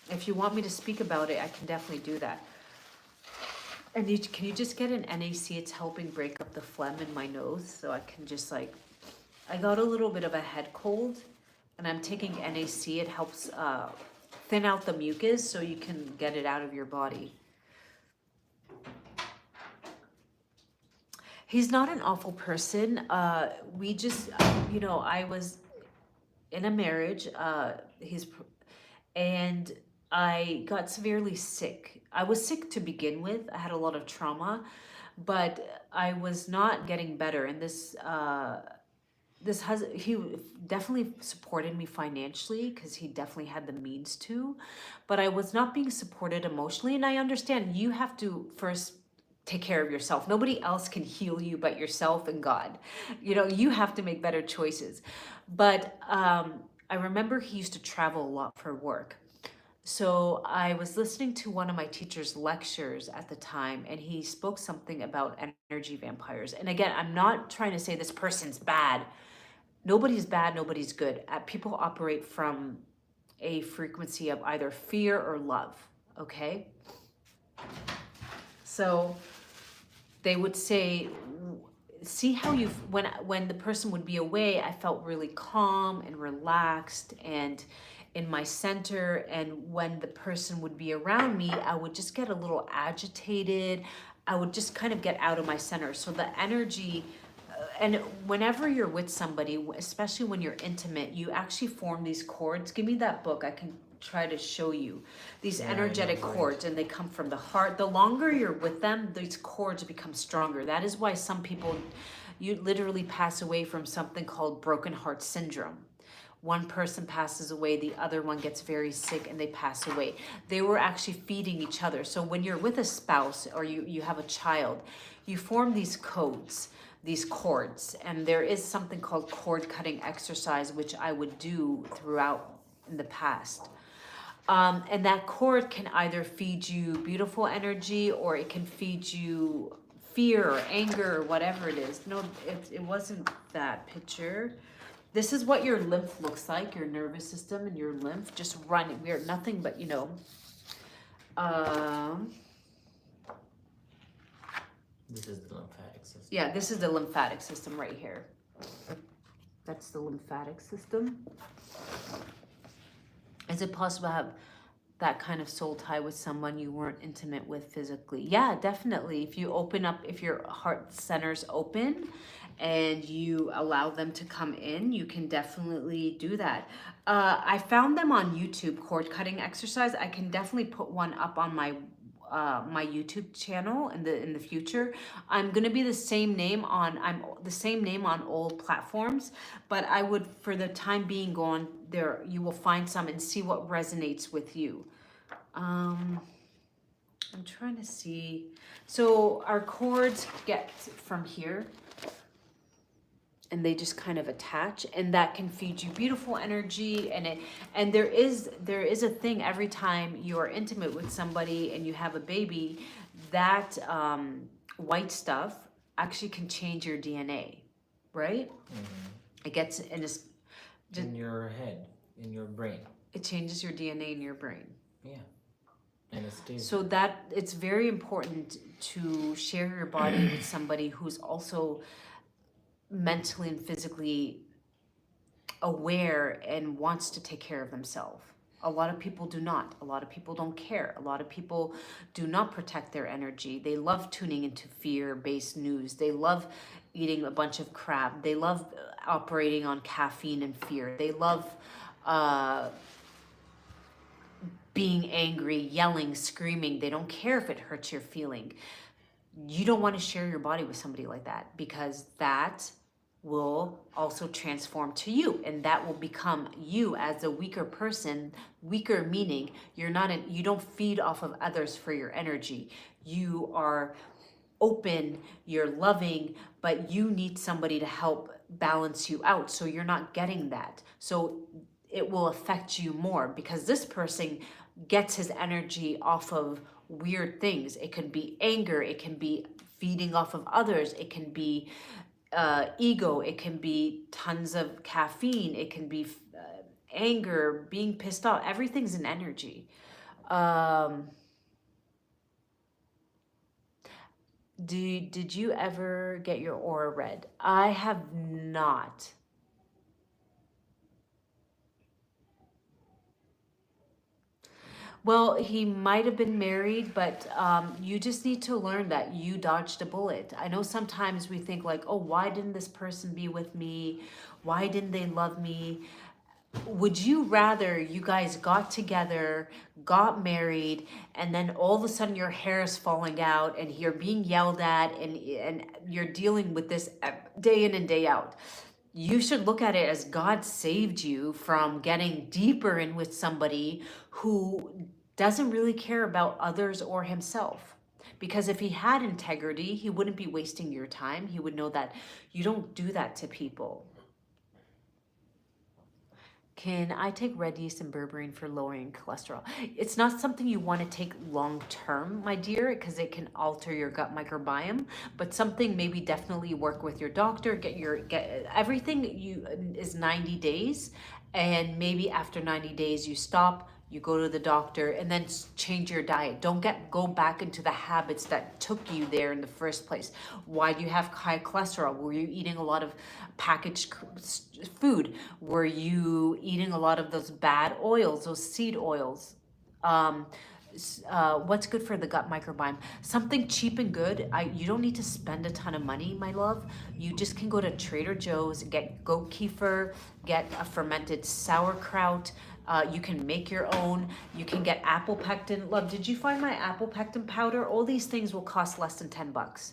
If you want me to speak about it, I can definitely do that. And can you just get an NAC? It's helping break up the phlegm in my nose, so I can just I got a little bit of a head cold, and I'm taking NAC. It helps thin out the mucus so you can get it out of your body. He's not an awful person. We just, I was in a marriage. And I got severely sick. I was sick to begin with. I had a lot of trauma, but I was not getting better. And he definitely supported me financially because he definitely had the means to, but I was not being supported emotionally. And I understand you have to first take care of yourself. Nobody else can heal you but yourself and God. You have to make better choices. But I remember he used to travel a lot for work. So I was listening to one of my teacher's lectures at the time, and he spoke something about energy vampires. And again, I'm not trying to say this person's bad. Nobody's bad, nobody's good. People operate from a frequency of either fear or love, okay? So they would say, see how when the person would be away, I felt really calm and relaxed and in my center, and when the person would be around me, I would just get a little agitated. I would just kind of get out of my center. So the energy, and whenever you're with somebody, especially when you're intimate, you actually form these cords. Give me that book. I can try to show you these energetic cords, and they come from the heart. The longer you're with them, these cords become stronger. That is why some people, you literally pass away from something called broken heart syndrome. One person passes away, the other one gets very sick, and they pass away. They were actually feeding each other. So when you're with a spouse or you have a child, you form these codes, these cords, and there is something called cord cutting exercise, which I would do throughout in the past. And that cord can either feed you beautiful energy, or it can feed you fear or anger or whatever it is. No, it wasn't that picture. This is what your lymph looks like, your nervous system and your lymph just running. We are nothing but, This is the lymphatic system. Yeah, this is the lymphatic system right here. That's the lymphatic system. Is it possible to have that kind of soul tie with someone you weren't intimate with physically. Yeah, definitely. If you open up, if your heart center's open and you allow them to come in, you can definitely do that. I found them on YouTube, cord cutting exercise. I can definitely put one up on my my YouTube channel in the future. I'm gonna be the same name on all platforms, but I would, for the time being, go on there. You will find some and see what resonates with you. I'm trying to see. So our cords get from here and they just kind of attach, and that can feed you beautiful energy. And there is a thing, every time you are intimate with somebody and you have a baby, that white stuff actually can change your DNA, right? It gets in your head, in your brain. It changes your DNA in your brain. Yeah. And it stays. So that it's very important to share your body with somebody who's also mentally and physically aware and wants to take care of themselves. A lot of people do not. A lot of people don't care. A lot of people do not protect their energy. They love tuning into fear-based news. They love eating a bunch of crap. They love operating on caffeine and fear. They love being angry, yelling, screaming. They don't care if it hurts your feeling. You don't want to share your body with somebody like that, because that will also transform to you, and that will become you as a weaker person. Weaker meaning you don't feed off of others for your energy. You are open, you're loving, but you need somebody to help balance you out, so you're not getting that. So it will affect you more, because this person gets his energy off of weird things. It can be anger, it can be feeding off of others, it can be ego, it can be tons of caffeine, it can be anger, being pissed off. Everything's an energy. Did you ever get your aura read? I have not. Well, he might have been married, but you just need to learn that you dodged a bullet. I know sometimes we think like, oh, why didn't this person be with me? Why didn't they love me? Would you rather you guys got together, got married, and then all of a sudden your hair is falling out and you're being yelled at, and you're dealing with this day in and day out? You should look at it as God saved you from getting deeper in with somebody who doesn't really care about others or himself. Because if he had integrity, he wouldn't be wasting your time. He would know that you don't do that to people. Can I take red yeast and berberine for lowering cholesterol? It's not something you want to take long term, my dear, because it can alter your gut microbiome. But something maybe definitely work with your doctor. Get everything is 90 days, and maybe after 90 days you stop. You go to the doctor and then change your diet. Don't go back into the habits that took you there in the first place. Why do you have high cholesterol? Were you eating a lot of packaged food? Were you eating a lot of those bad oils, those seed oils? What's good for the gut microbiome? Something cheap and good. You don't need to spend a ton of money, my love. You just can go to Trader Joe's, get goat kefir, get a fermented sauerkraut. You can make your own. You can get apple pectin. Love, did you find my apple pectin powder? All these things will cost less than $10.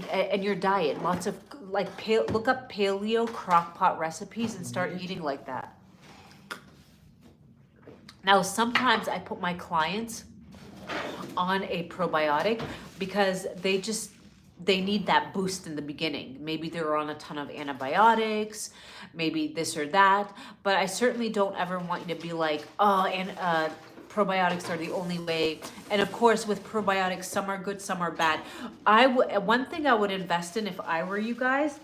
And your diet, lots of look up paleo crock pot recipes and start eating like that. Now, sometimes I put my clients on a probiotic because they need that boost in the beginning. Maybe they're on a ton of antibiotics, maybe this or that, but I certainly don't ever want you to be like, oh, and probiotics are the only way. And of course, with probiotics, some are good, some are bad. One thing I would invest in if I were you guys,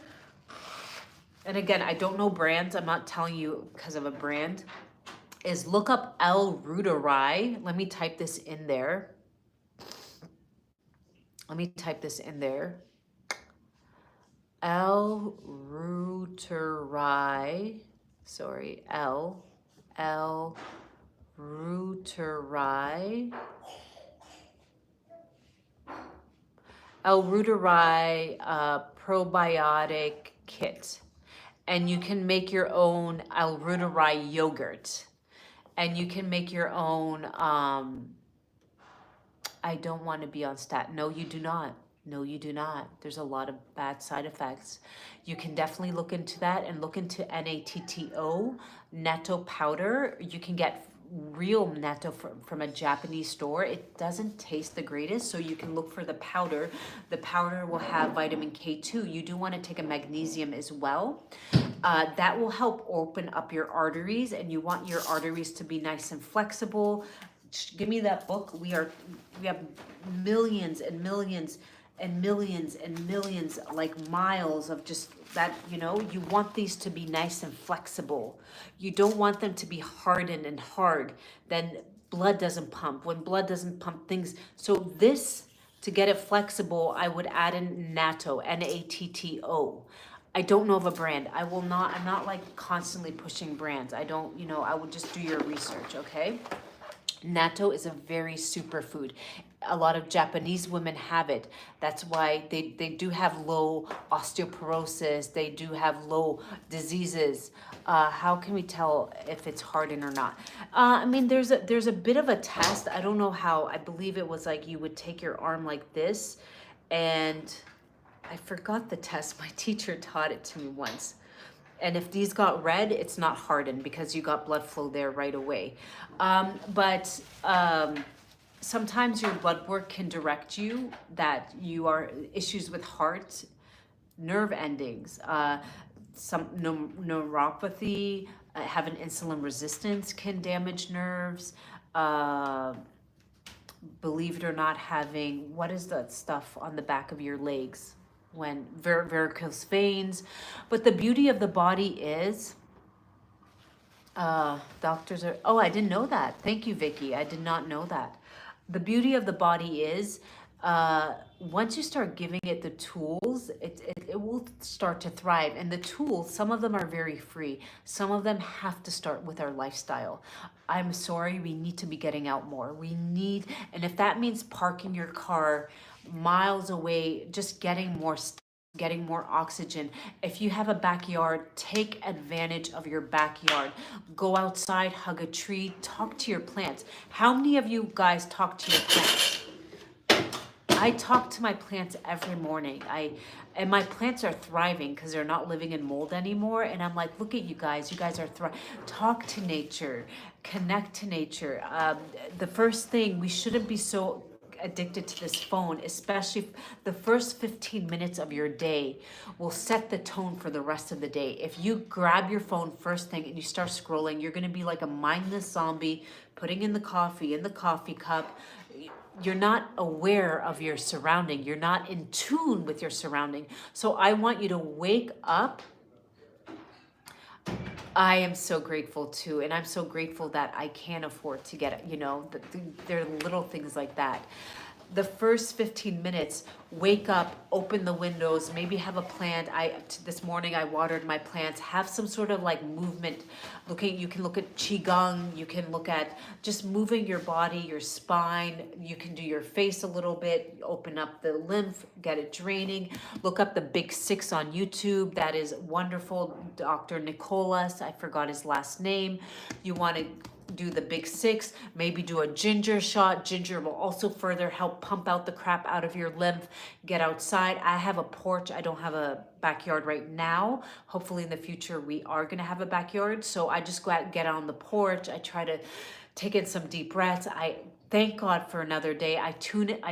and again, I don't know brands, I'm not telling you because of a brand, is look up L-Reuteri. Let me type this in there. L-Reuteri. Sorry, L-Reuteri. Reuteri, L-Reuteri probiotic kit. And you can make your own L-Reuteri yogurt. And you can make your own, I don't want to be on stat. No, you do not. No, you do not. There's a lot of bad side effects. You can definitely look into that and look into natto, netto powder. You can get real netto from a Japanese store. It doesn't taste the greatest, so you can look for the powder. The powder will have vitamin K2. You do want to take a magnesium as well. That will help open up your arteries, and you want your arteries to be nice and flexible. Give me that book. We have millions and millions and millions and millions, like miles of just that, you want these to be nice and flexible. You don't want them to be hardened and hard. Then blood doesn't pump. When blood doesn't pump things. So this, to get it flexible, I would add in natto, Natto. I don't know of a brand. I'm not like constantly pushing brands. I don't, I would just do your research, okay? Natto is a very superfood. A lot of Japanese women have it. That's why they do have low osteoporosis. They do have low diseases. How can we tell if it's hardened or not? I mean, there's a bit of a test. I don't know how. I believe it was like you would take your arm like this, and I forgot the test. My teacher taught it to me once. And if these got red, it's not hardened because you got blood flow there right away. But sometimes your blood work can direct you that you are issues with heart, nerve endings, some neuropathy, having insulin resistance can damage nerves. Believe it or not, having, what is that stuff on the back of your legs? When varicose veins. But the beauty of the body is, doctors are, oh, I didn't know that. Thank you, Vicky. I did not know that. The beauty of the body is, once you start giving it the tools, it will start to thrive. And the tools, some of them are very free. Some of them have to start with our lifestyle. I'm sorry, we need to be getting out more. And if that means parking your car miles away, just getting more oxygen. If you have a backyard, take advantage of your backyard. Go outside, hug a tree, talk to your plants. How many of you guys talk to your plants? I talk to my plants every morning. And my plants are thriving because they're not living in mold anymore. And I'm like, look at you guys. You guys are thriving. Talk to nature. Connect to nature. The first thing, we shouldn't be so addicted to this phone, especially the first 15 minutes of your day will set the tone for the rest of the day. If you grab your phone first thing and you start scrolling, you're going to be like a mindless zombie putting in the coffee cup. You're not aware of your surrounding. You're not in tune with your surrounding. So I want you to wake up. I am so grateful too. And I'm so grateful that I can afford to get it. There are little things like that. The first 15 minutes, wake up, open the windows, maybe have a plant. This morning I watered my plants. Have some sort of like movement. You can look at Qigong. You can look at just moving your body, your spine. You can do your face a little bit, open up the lymph, get it draining. Look up the Big Six on YouTube. That is wonderful. Dr. Nicolas, I forgot his last name. You want to do the Big Six, maybe do a ginger shot. Ginger will also further help pump out the crap out of your lymph. Get outside. I have a porch. I don't have a backyard right now. Hopefully in the future we are going to have a backyard. So I just go out and get on the porch. I try to take in some deep breaths. I thank God for another day. I tune it.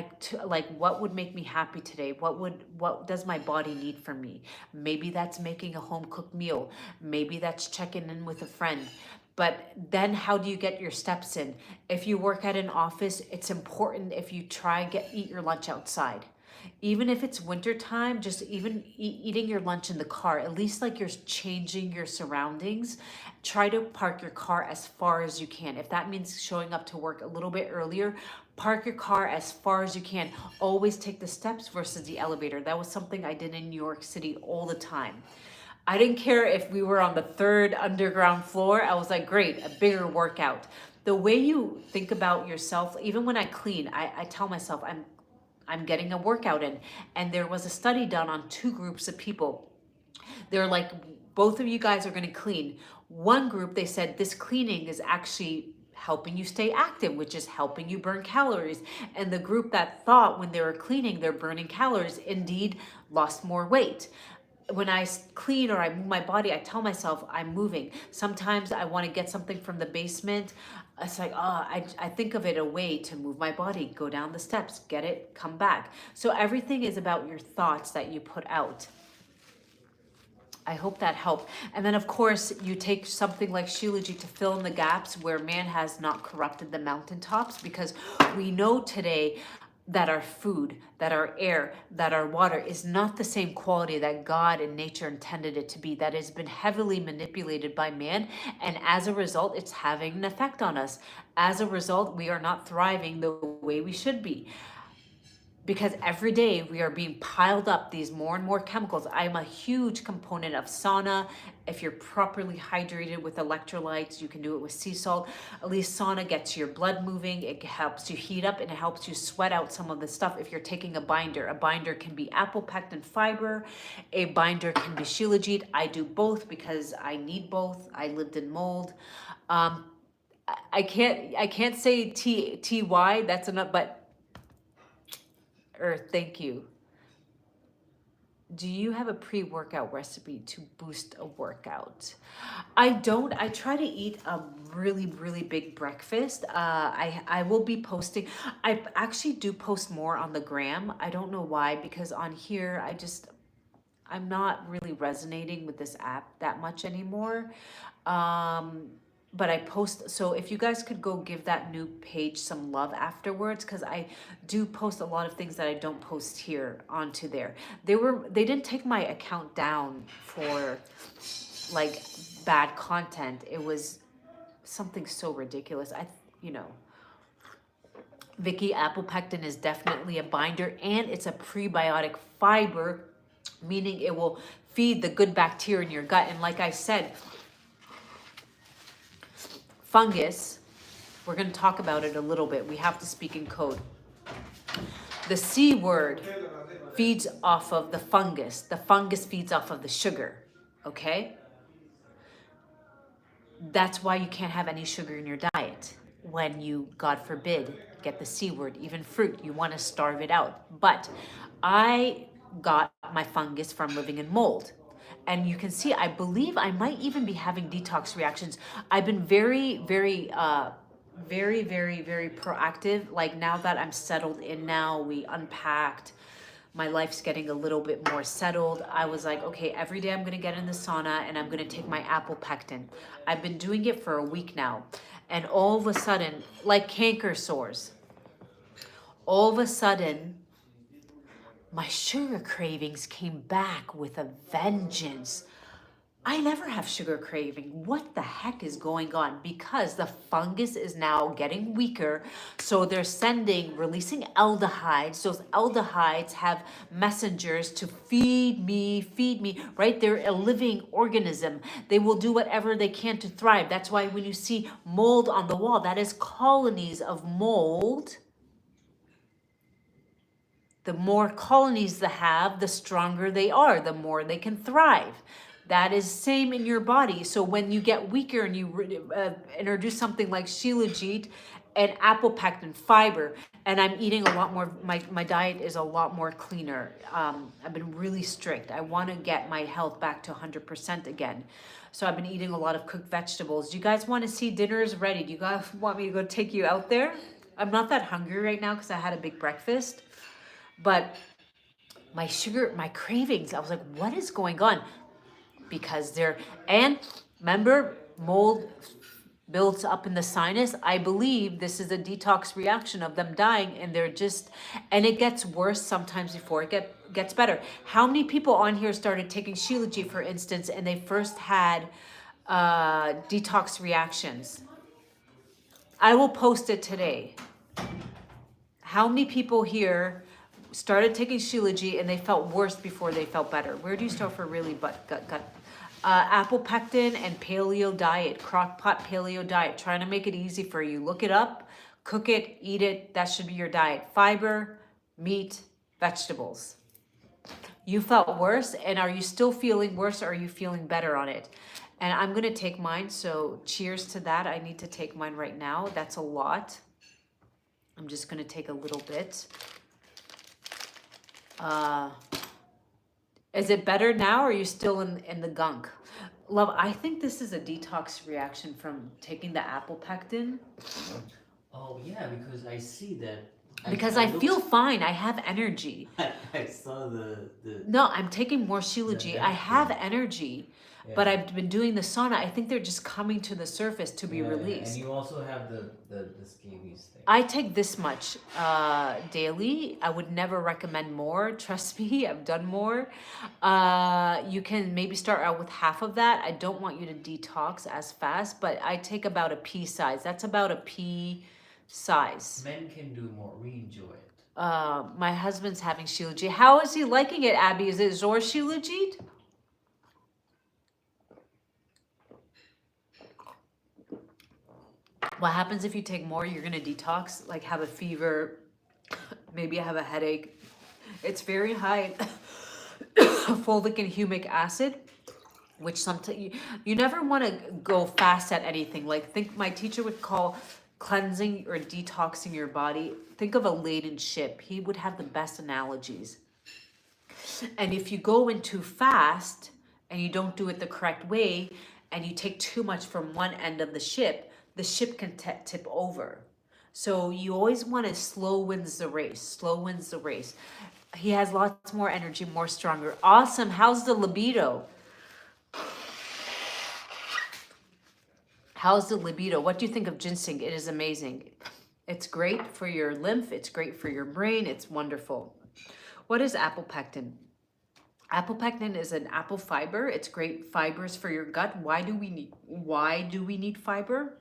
Like, what would make me happy today? What does my body need from me? Maybe that's making a home cooked meal. Maybe that's checking in with a friend. But then how do you get your steps in? If you work at an office, it's important if you eat your lunch outside. Even if it's wintertime, just even eating your lunch in the car, at least like you're changing your surroundings. Try to park your car as far as you can. If that means showing up to work a little bit earlier, park your car as far as you can. Always take the steps versus the elevator. That was something I did in New York City all the time. I didn't care if we were on the 3rd underground floor. I was like, great, a bigger workout. the way you think about yourself, even when I clean, I tell myself I'm getting a workout in. And there was a study done on two groups of people. They're like, both of you guys are going to clean. One group, they said this cleaning is actually helping you stay active, which is helping you burn calories. And the group that thought when they were cleaning, they're burning calories, indeed lost more weight. When I clean or I move my body, I tell myself I'm moving. Sometimes I want to get something from the basement. It's like, I think of it a way to move my body, go down the steps, get it, come back. So everything is about your thoughts that you put out. I hope that helped. And then of course you take something like Shilajit to fill in the gaps where man has not corrupted the mountaintops, because we know today that our food, that our air, that our water is not the same quality that God and nature intended it to be, that has been heavily manipulated by man. And as a result, it's having an effect on us. As a result, we are not thriving the way we should be, because every day we are being piled up these more and more chemicals. I'm a huge component of sauna. If you're properly hydrated with electrolytes, you can do it with sea salt. At least sauna gets your blood moving. It helps you heat up and it helps you sweat out some of the stuff. If you're taking a binder can be apple pectin fiber. A binder can be Shilajit. I do both because I need both. I lived in mold. I can't say TY, that's enough, but Earth, thank you. Do you have a pre-workout recipe to boost a workout? I don't. I try to eat a really, really big breakfast. I will be posting. I actually do post more on the gram. I don't know why, because on here, I'm not really resonating with this app that much anymore. But I post, so if you guys could go give that new page some love afterwards, because I do post a lot of things that I don't post here onto there. They didn't take my account down for like bad content. It was something so ridiculous. Vicky, apple pectin is definitely a binder, and it's a prebiotic fiber, meaning it will feed the good bacteria in your gut. And like I said, fungus, we're going to talk about it a little bit. We have to speak in code. The C word feeds off of the fungus. The fungus feeds off of the sugar, okay? That's why you can't have any sugar in your diet. When you, God forbid, get the C word, even fruit, you want to starve it out. But I got my fungus from living in mold. And you can see, I believe I might even be having detox reactions. I've been very, very proactive. Like now that I'm settled in now, we unpacked, my life's getting a little bit more settled. I was like, okay, every day I'm gonna get in the sauna and I'm gonna take my apple pectin. I've been doing it for a week now. And all of a sudden, like canker sores, all of a sudden, my sugar cravings came back with a vengeance. I never have sugar craving. What the heck is going on? Because the fungus is now getting weaker. So they're releasing aldehydes. Those aldehydes have messengers to feed me, right? They're a living organism. They will do whatever they can to thrive. That's why when you see mold on the wall, that is colonies of mold. The more colonies they have, the stronger they are, the more they can thrive. That is same in your body. So when you get weaker and you introduce something like Shilajit and apple pectin fiber, and I'm eating a lot more, my diet is a lot more cleaner. I've been really strict. I want to get my health back to 100% again. So I've been eating a lot of cooked vegetables. Do you guys want to see dinner is ready? Do you guys want me to go take you out there? I'm not that hungry right now because I had a big breakfast. But my cravings, I was like, what is going on? Because and remember, mold builds up in the sinus. I believe this is a detox reaction of them dying, and and it gets worse sometimes before it gets better. How many people on here started taking Shilajit, for instance, and they first had detox reactions? I will post it today. How many people here started taking Shilajit and they felt worse before they felt better? Where do you start for really gut? Apple pectin and paleo diet, crock pot paleo diet, trying to make it easy for you. Look it up, cook it, eat it. That should be your diet. Fiber, meat, vegetables. You felt worse, and are you still feeling worse, or are you feeling better on it? And I'm gonna take mine, so cheers to that. I need to take mine right now. That's a lot. I'm just gonna take a little bit. Is it better now, or are you still in the gunk? Love, I think this is a detox reaction from taking the apple pectin. Oh yeah, because I see that. Because I feel fine. I have energy. I saw the No, I'm taking more Shilajit. I have energy, but I've been doing the sauna. I think they're just coming to the surface to be released. And you also have the scabies thing. I take this much daily. I would never recommend more. Trust me, I've done more. You can maybe start out with half of that. I don't want you to detox as fast, but I take about a pea size. That's about a pea size. Men can do more. We enjoy it. My husband's having Shilajit. How is he liking it, Abby? Is it Zor Shilajit? What happens if you take more? You're gonna detox, like have a fever, maybe have a headache. It's very high folic and humic acid, which sometimes you never want to go fast at anything. Like think my teacher would call cleansing or detoxing your body. Think of a laden ship. He would have the best analogies. And if you go in too fast and you don't do it the correct way, and you take too much from one end of the ship can tip over. So you always want to slow wins the race. Slow wins the race. He has lots more energy, more stronger. Awesome. How's the libido? How's the libido? What do you think of ginseng? It is amazing. It's great for your lymph. It's great for your brain. It's wonderful. What is apple pectin? Apple pectin is an apple fiber. It's great fibers for your gut. Why do we need fiber?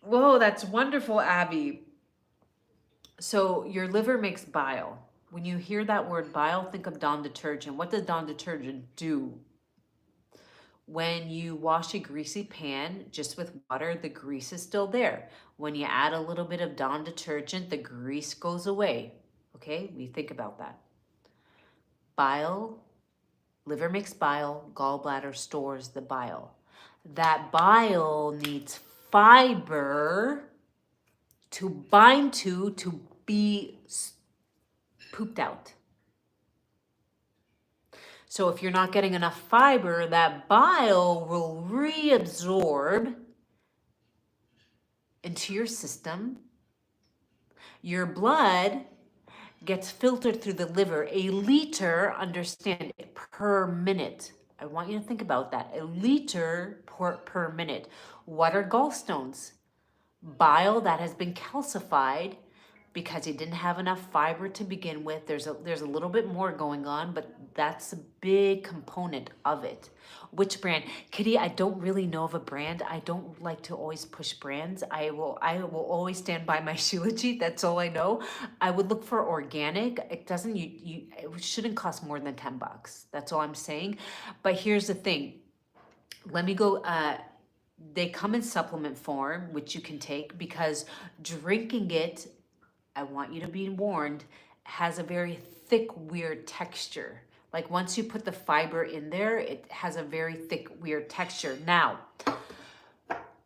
Whoa, that's wonderful, Abby. So your liver makes bile. When you hear that word bile, think of Dawn detergent. What does Dawn detergent do? When you wash a greasy pan just with water, the grease is still there. When you add a little bit of Dawn detergent, the grease goes away. Okay, we think about that. Bile, liver makes bile, gallbladder stores the bile. That bile needs fiber to bind to be pooped out. So if you're not getting enough fiber, that bile will reabsorb into your system. Your blood gets filtered through the liver. A liter, understand, per minute. I want you to think about that. A liter per minute. What are gallstones? Bile that has been calcified because you didn't have enough fiber to begin with. There's a little bit more going on, but that's a big component of it. Which brand? Kitty, I don't really know of a brand. I don't like to always push brands. I will always stand by my Shilajit. That's all I know. I would look for organic. It doesn't it shouldn't cost more than $10. That's all I'm saying. But here's the thing. Let me go they come in supplement form, which you can take, because drinking it, I want you to be warned, has a very thick, weird texture. Like once you put the fiber in there, it has a very thick, weird texture. Now,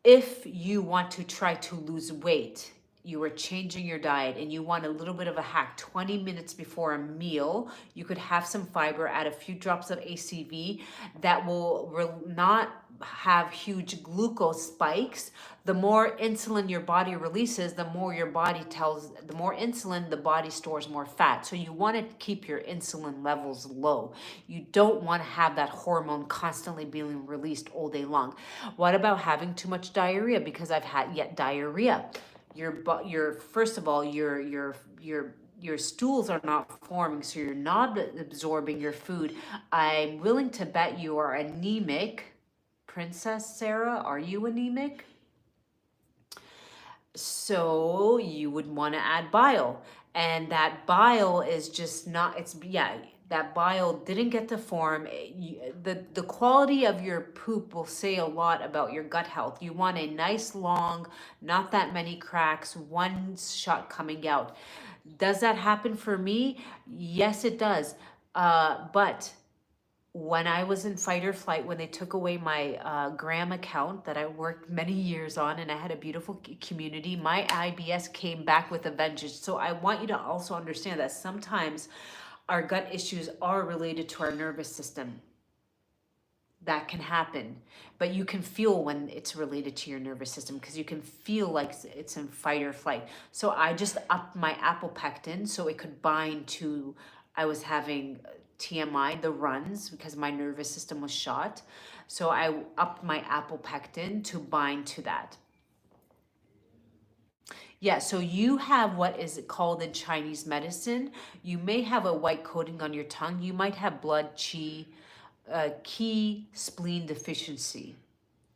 if you want to try to lose weight, you are changing your diet and you want a little bit of a hack, 20 minutes before a meal, you could have some fiber, add a few drops of ACV that will not have huge glucose spikes. The more insulin your body releases, the more insulin the body stores more fat. So you want to keep your insulin levels low. You don't want to have that hormone constantly being released all day long. What about having too much diarrhea? Because I've had diarrhea. First of all, your stools are not forming, so you're not absorbing your food. I'm willing to bet you are anemic. Princess Sarah, are you anemic? So you would want to add bile, and that bile is just not, that bile didn't get to form. The quality of your poop will say a lot about your gut health. You want a nice long, not that many cracks, one shot coming out. Does that happen for me? Yes, it does. But when I was in fight or flight, when they took away my Gram account that I worked many years on, and I had a beautiful community, my IBS came back with a vengeance. So I want you to also understand that sometimes our gut issues are related to our nervous system. That can happen, but you can feel when it's related to your nervous system because you can feel like it's in fight or flight. So I just upped my apple pectin so it could bind to, I was having TMI, the runs, because my nervous system was shot. So I upped my apple pectin to bind to that. Yeah, so you have what is called in Chinese medicine, you may have a white coating on your tongue. You might have blood key spleen deficiency,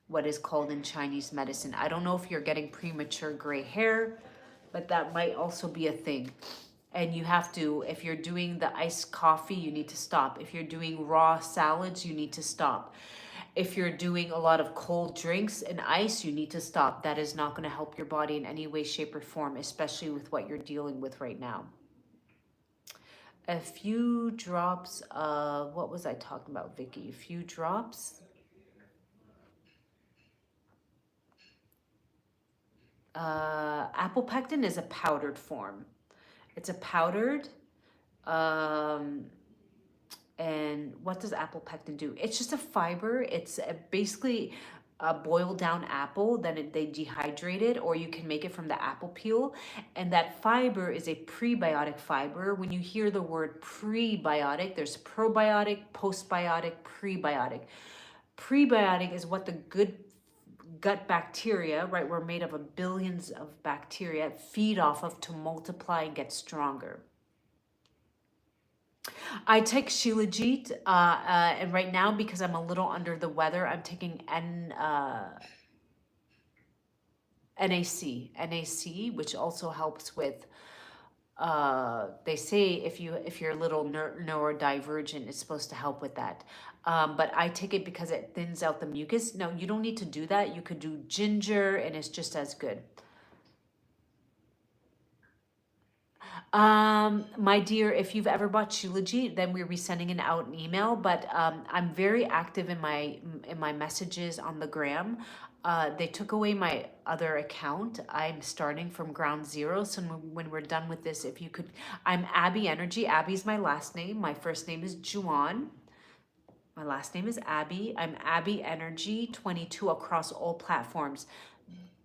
what is called in Chinese medicine. I don't know if you're getting premature gray hair, but that might also be a thing. And you have to, if you're doing the iced coffee, you need to stop. If you're doing raw salads, you need to stop. If you're doing a lot of cold drinks and ice, you need to stop. That is not going to help your body in any way, shape, or form, especially with what you're dealing with right now. A few drops of, what was I talking about, Vicky? A few drops. Apple pectin is a powdered form. It's a powdered, and what does apple pectin do? It's just a fiber. It's basically a boiled down apple, then they dehydrate it, or you can make it from the apple peel. And that fiber is a prebiotic fiber. When you hear the word prebiotic, there's probiotic, postbiotic, prebiotic. Prebiotic is what the good gut bacteria, right? We're made up of billions of bacteria, feed off of to multiply and get stronger. I take Shilajit, and right now, because I'm a little under the weather, I'm taking NAC, which also helps with. They say if you're a little neurodivergent, it's supposed to help with that. But I take it because it thins out the mucus. No, you don't need to do that. You could do ginger, and it's just as good. My dear, if you've ever bought Shilajit, then we'll be sending it out an email. But I'm very active in my messages on the gram. They took away my other account. I'm starting from ground zero. So when we're done with this, if you could, I'm Abi Energy. Abby's my last name. My first name is Juan. My last name is Abi. I'm Abi Energy 22 across all platforms.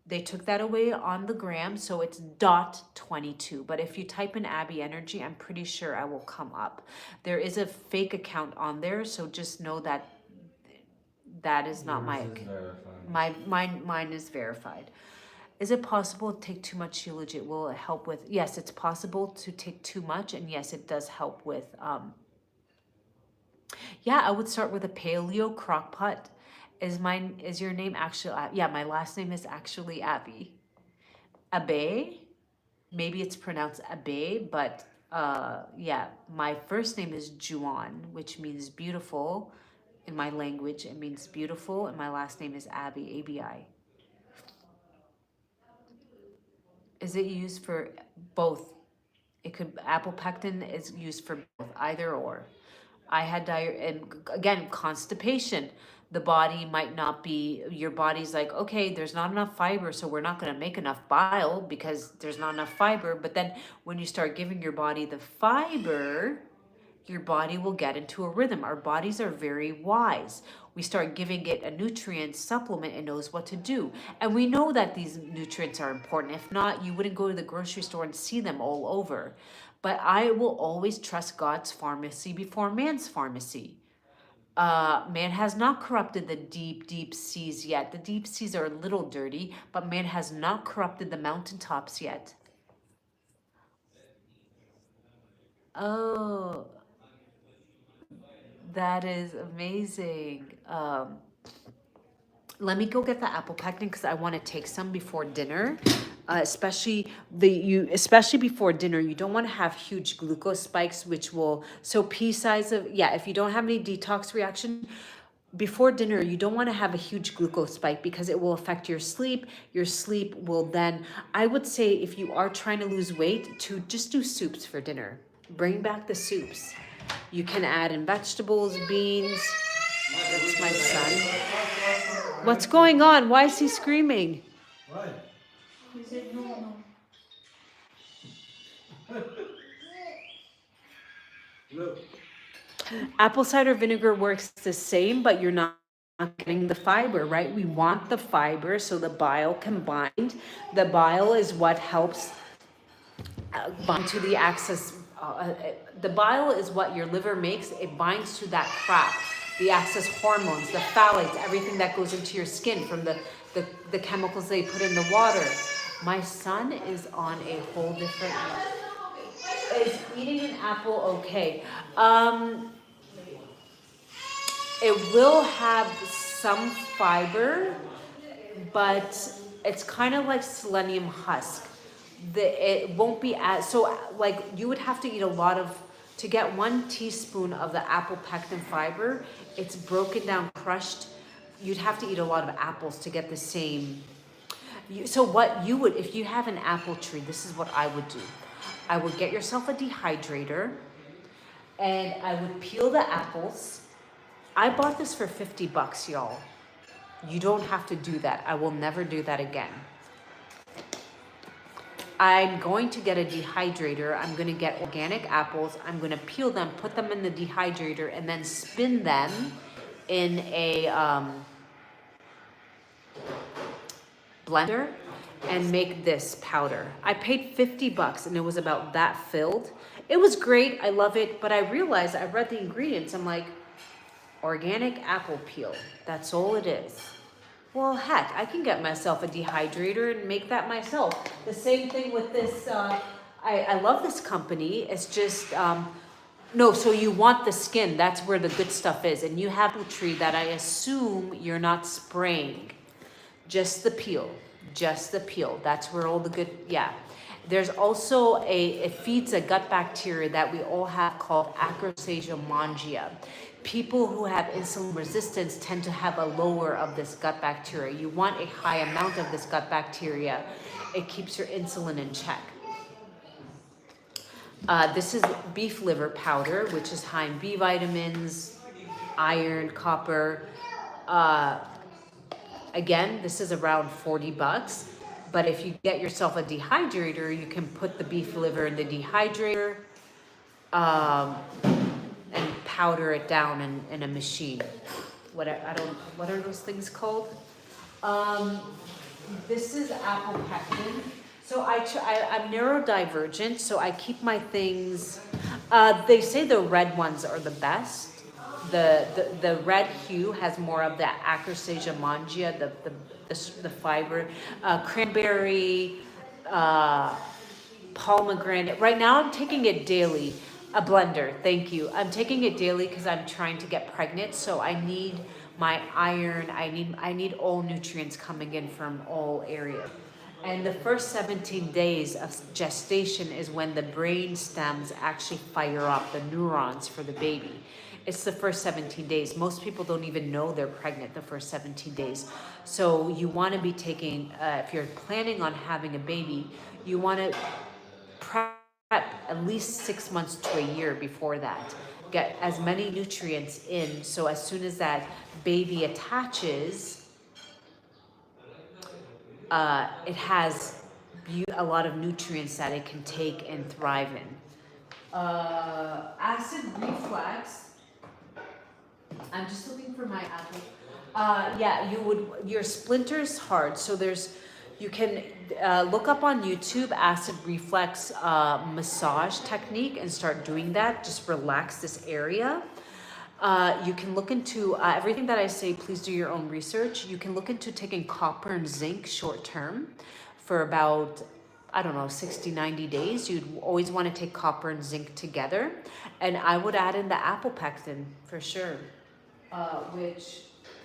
They took that away on the gram, so it's .22. But if you type in Abi Energy, I'm pretty sure I will come up. There is a fake account on there, so just know that that is not my account. Mine is verified. Is it possible to take too much Shilajit? Will it help with? Yes, it's possible to take too much, and yes, it does help with. Yeah, I would start with a paleo crock pot. Is your name actually? Yeah, my last name is actually Abby. Abe, maybe it's pronounced Abe, but yeah, my first name is Juan, which means beautiful in my language. It means beautiful, and my last name is Abby, ABI. Is it used for both? It could, apple pectin is used for both, either or. I had diarrhea, and again, constipation. The body might not be, your body's like, okay, there's not enough fiber, so we're not going to make enough bile because there's not enough fiber. But then when you start giving your body the fiber, your body will get into a rhythm. Our bodies are very wise. We start giving it a nutrient supplement, it knows what to do. And we know that these nutrients are important. If not, you wouldn't go to the grocery store and see them all over. But I will always trust God's pharmacy before man's pharmacy. Man has not corrupted the deep, deep seas yet. The deep seas are a little dirty, but man has not corrupted the mountaintops yet. Oh, that is amazing. Let me go get the apple pectin because I want to take some before dinner. especially before dinner, you don't want to have huge glucose spikes, which will, so pea size of, yeah, if you don't have any detox reaction, before dinner, you don't want to have a huge glucose spike because it will affect your sleep. Your sleep will then, I would say if you are trying to lose weight, to just do soups for dinner. Bring back the soups. You can add in vegetables, beans. That's my son. What's going on? Why is he screaming? Why? He said no, no. Look. Apple cider vinegar works the same, but you're not getting the fiber, right? We want the fiber so the bile can bind. The bile is what helps bind to the access. The bile is what your liver makes. It binds to that crap, the excess hormones, the phthalates, everything that goes into your skin from the chemicals they put in the water. My son is on a whole different. Is eating an apple okay? It will have some fiber, but it's kind of like selenium husk. It won't be as, so like you would have to eat a lot of, to get 1 teaspoon of the apple pectin fiber, it's broken down, crushed. You'd have to eat a lot of apples to get the same. So what you would, if you have an apple tree, this is what I would do. I would get yourself a dehydrator and I would peel the apples. I bought this for $50, y'all. You don't have to do that. I will never do that again. I'm going to get a dehydrator. I'm going to get organic apples. I'm going to peel them, put them in the dehydrator, and then spin them in a blender and make this powder. I paid $50 and it was about that filled. It was great. I love it. But I realized, I read the ingredients. I'm like, organic apple peel. That's all it is. Well, heck, I can get myself a dehydrator and make that myself. The same thing with this. I love this company. It's just, no, so you want the skin. That's where the good stuff is. And you have a tree that I assume you're not spraying. Just the peel. Just the peel. That's where all the good, yeah. There's also it feeds a gut bacteria that we all have called Acrosasia mongia. People who have insulin resistance tend to have a lower of this gut bacteria. You want a high amount of this gut bacteria. It keeps your insulin in check. This is beef liver powder, which is high in B vitamins, iron, copper. Again, this is around $40. But if you get yourself a dehydrator, you can put the beef liver in the dehydrator and powder it down in a machine. What are those things called? This is apple pectin. So I'm neurodivergent, so I keep my things. They say the red ones are the best. The red hue has more of the Acrosasia mongia, the fiber, cranberry, pomegranate. Right now I'm taking it daily. A blender, thank you. I'm taking it daily because I'm trying to get pregnant, so I need my iron. I need all nutrients coming in from all areas. And the first 17 days of gestation is when the brain stems actually fire up the neurons for the baby. It's the first 17 days. Most people don't even know they're pregnant the first 17 days. So you want to be taking, if you're planning on having a baby, you want to prep at least 6 months to a year before that. Get as many nutrients in, so as soon as that baby attaches, it has a lot of nutrients that it can take and thrive in. Acid reflux. I'm just looking for my apple. Yeah, your splinter's hard. So you can look up on YouTube acid reflux massage technique and start doing that. Just relax this area. You can look into everything that I say. Please do your own research. You can look into taking copper and zinc short term for about, I don't know, 60, 90 days. You'd always want to take copper and zinc together. And I would add in the apple pectin for sure.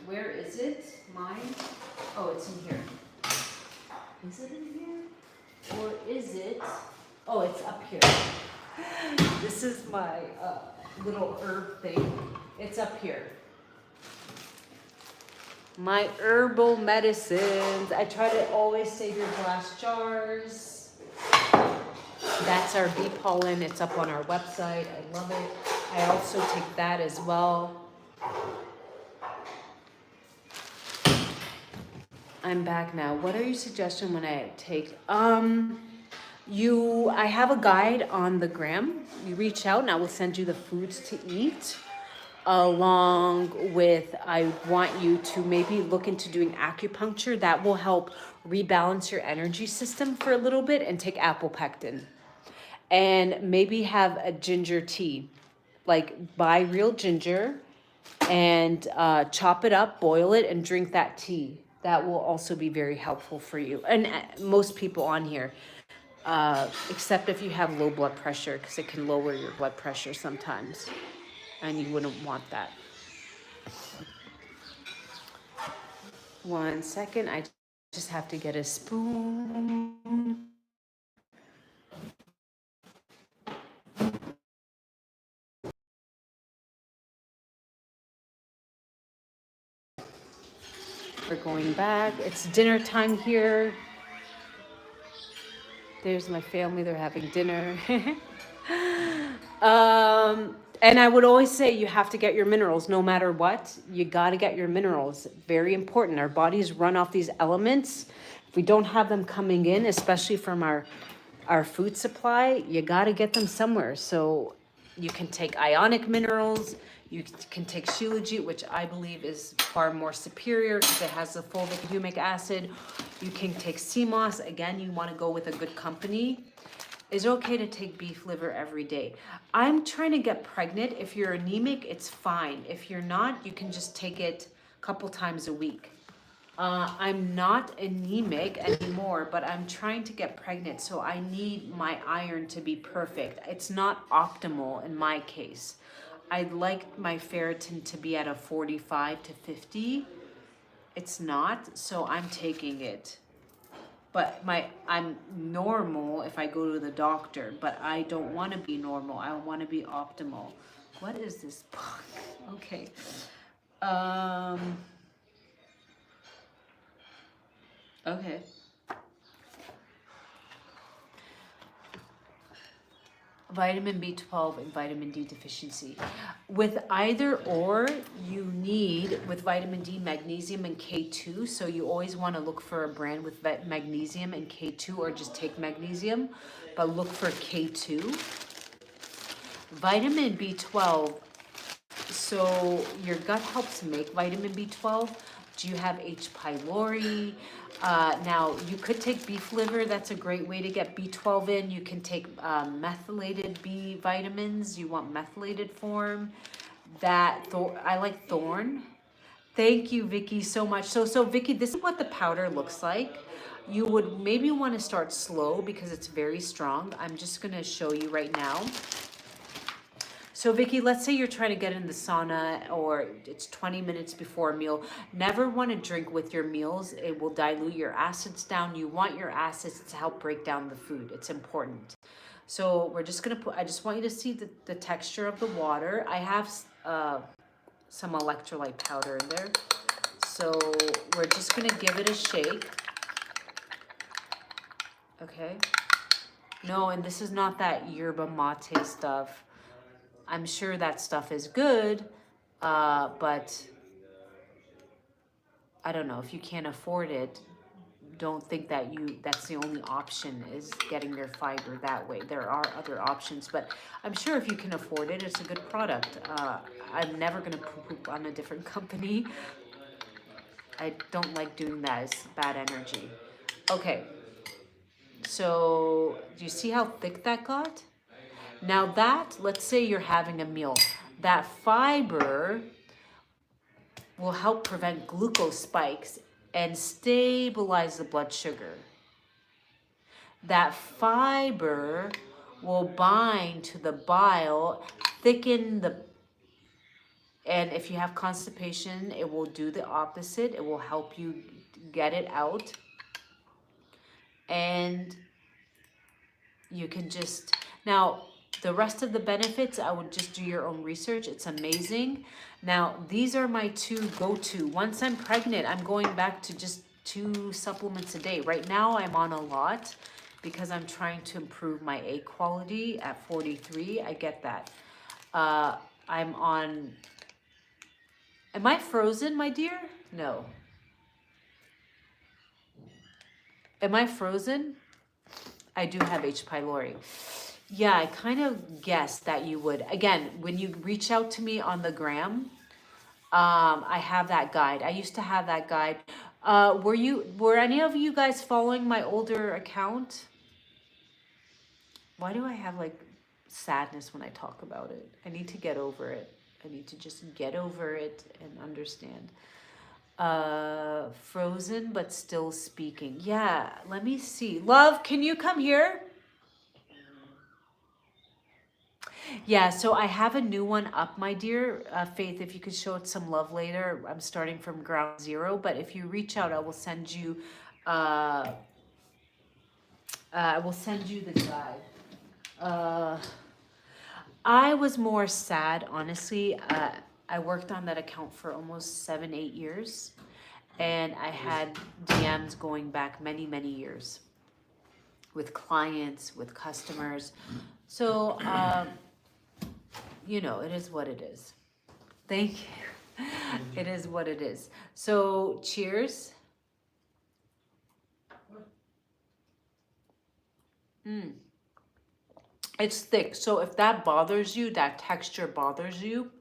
Where is it? Mine? Oh, it's in here. Is it in here? Or is it? Oh, it's up here. This is my little herb thing. It's up here. My herbal medicines. I try to always save your glass jars. That's our bee pollen. It's up on our website. I love it. I also take that as well. I'm back now. What are your suggestions when I take? I have a guide on the gram. You reach out and I will send you the foods to eat. Along with, I want you to maybe look into doing acupuncture. That will help rebalance your energy system for a little bit, and take apple pectin. And maybe have a ginger tea. Like buy real ginger and chop it up, boil it, and drink that tea. That will also be very helpful for you. And most people on here, except if you have low blood pressure, because it can lower your blood pressure sometimes. And you wouldn't want that. 1 second, I just have to get a spoon. We're going back. It's dinner time here. There's my family, they're having dinner. And I would always say you have to get your minerals no matter what. You got to get your minerals. Very important. Our bodies run off these elements. If we don't have them coming in, especially from our food supply, you got to get them somewhere. So you can take ionic minerals. You can take Shilajit, which I believe is far more superior because it has the fulvic humic acid. You can take sea moss. Again, you want to go with a good company. Is it okay to take beef liver every day? I'm trying to get pregnant. If you're anemic, it's fine. If you're not, you can just take it a couple times a week. I'm not anemic anymore, but I'm trying to get pregnant, so I need my iron to be perfect. It's not optimal in my case. I'd like my ferritin to be at a 45 to 50. It's not, so I'm taking it. But I'm normal if I go to the doctor, but I don't want to be normal. I want to be optimal. What is this book? Okay. Okay. Vitamin B12 and vitamin D deficiency. With either or, you need, with vitamin D, magnesium and K2. So you always want to look for a brand with magnesium and K2, or just take magnesium, but look for K2. Vitamin B12. So your gut helps make vitamin B12. Do you have H. pylori? Now, you could take beef liver. That's a great way to get B12 in. You can take methylated B vitamins. You want methylated form. I like thorn. Thank you, Vicky, so much. So Vicky, this is what the powder looks like. You would maybe want to start slow because it's very strong. I'm just going to show you right now. So Vicky, let's say you're trying to get in the sauna, or it's 20 minutes before a meal. Never want to drink with your meals. It will dilute your acids down. You want your acids to help break down the food. It's important. So we're just going to I just want you to see the texture of the water. I have some electrolyte powder in there. So we're just going to give it a shake. Okay. No, and this is not that yerba mate stuff. I'm sure that stuff is good, but I don't know. If you can't afford it, don't think that that's the only option, is getting your fiber that way. There are other options, but I'm sure if you can afford it, it's a good product. I'm never going to poop on a different company. I don't like doing that. It's bad energy. Okay. So do you see how thick that got? Now let's say you're having a meal. That fiber will help prevent glucose spikes and stabilize the blood sugar. That fiber will bind to the bile, and if you have constipation, it will do the opposite. It will help you get it out. And You can just, now the rest of the benefits, I would just do your own research. It's amazing. Now, these are my two go-to. Once I'm pregnant, I'm going back to just 2 supplements a day. Right now, I'm on a lot because I'm trying to improve my egg quality at 43. I get that. I'm on, am I frozen, my dear? No. Am I frozen? I do have H. pylori. Yeah, I kind of guessed that you would. Again, when you reach out to me on the gram, I have that guide. I used to have that guide. Were any of you guys following my older account? Why do I have like sadness when I talk about it? I need to get over it. I need to just get over it and understand. Frozen but still speaking. Yeah, let me see. Love, can you come here? Yeah, so I have a new one up, my dear. Faith, if you could show it some love later. I'm starting from ground zero, but if you reach out, uh, I will send you the guide. Uh, I was more sad, honestly. I worked on that account for almost 7, 8 years, and I had DMs going back many, many years with clients, with customers. So, you know, it is what it is. Thank you. It is what it is. So, cheers. Mm. It's thick. So if that bothers you, that texture bothers you,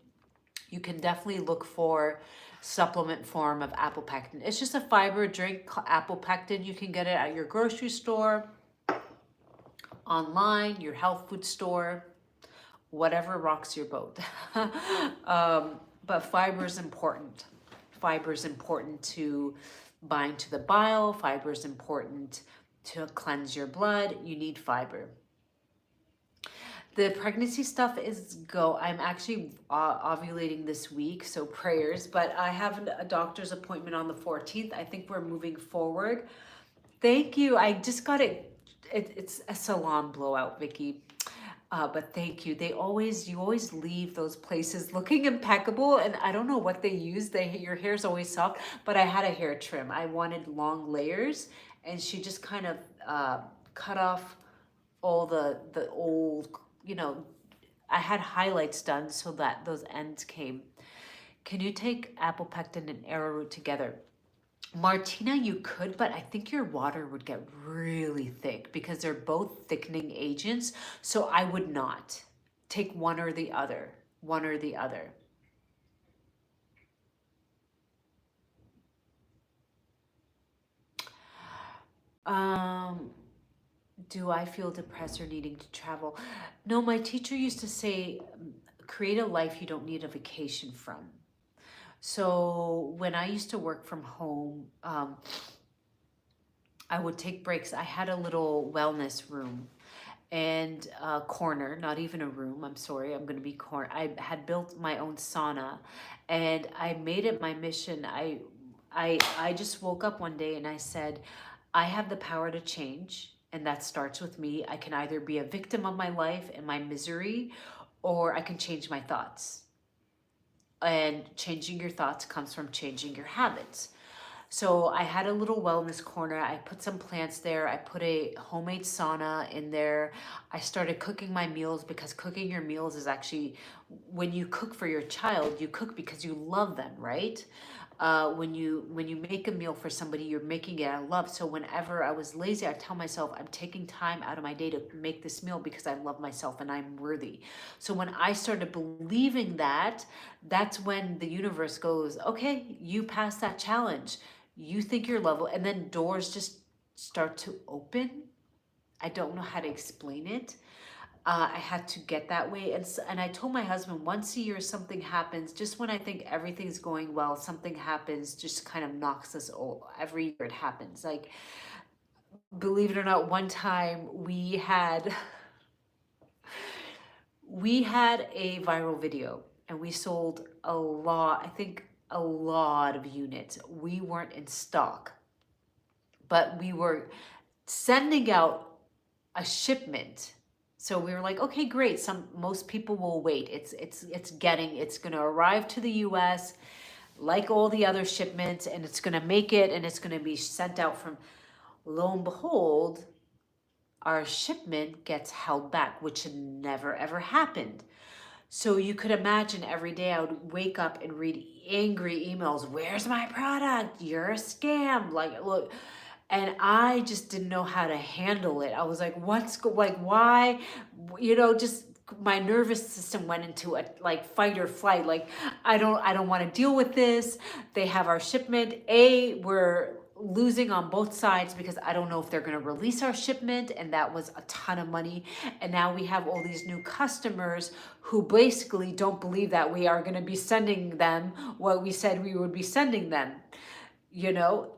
you can definitely look for supplement form of apple pectin. It's just a fiber drink, apple pectin. You can get it at your grocery store, online, your health food store, whatever rocks your boat. But fiber is important. Fiber is important to bind to the bile. Fiber is important to cleanse your blood. You need fiber. The pregnancy stuff is go. I'm actually ovulating this week, so prayers. But I have a doctor's appointment on the 14th. I think we're moving forward. Thank you. I just got it. It's a salon blowout, Vicky. But thank you. You always leave those places looking impeccable, and I don't know what they use. Your hair's always soft, but I had a hair trim. I wanted long layers, and she just kind of cut off all the old, you know, I had highlights done so that those ends came. Can you take apple pectin and arrowroot together? Martina, you could, but I think your water would get really thick because they're both thickening agents. So I would not take one or the other. One or the other. Do I feel depressed or needing to travel? No, my teacher used to say, create a life you don't need a vacation from. So when I used to work from home, I would take breaks. I had a little wellness room and a corner, not even a room. I'm sorry, I'm going to be corner. I had built my own sauna, and I made it my mission. I just woke up one day and I said, I have the power to change, and that starts with me. I can either be a victim of my life and my misery, or I can change my thoughts. And changing your thoughts comes from changing your habits. So I had a little wellness corner. I put some plants there. I put a homemade sauna in there. I started cooking my meals, because cooking your meals is actually, when you cook for your child, you cook because you love them, right? When you make a meal for somebody, you're making it out of love. So whenever I was lazy, I tell myself, I'm taking time out of my day to make this meal because I love myself and I'm worthy. So when I started believing that, that's when the universe goes, okay, you passed that challenge. You think you're level, and then doors just start to open. I don't know how to explain it. I had to get that way. And I told my husband, once a year something happens, just when I think everything's going well, something happens, just kind of knocks us all. Every year it happens. Like, believe it or not, one time we had a viral video, and we sold a lot, I think a lot of units. We weren't in stock, but we were sending out a shipment. So we were like, okay, great. Most people will wait. It's going to arrive to the US like all the other shipments, and it's going to make it, and it's going to be sent out from. Lo and behold, our shipment gets held back, which never ever happened. So you could imagine every day I would wake up and read angry emails. Where's my product? You're a scam. Like, look, and I just didn't know how to handle it. I was like, like, why? Just my nervous system went into a like fight or flight. Like, I don't want to deal with this. They have our shipment. We're losing on both sides because I don't know if they're going to release our shipment, and that was a ton of money. And now we have all these new customers who basically don't believe that we are going to be sending them what we said we would be sending them.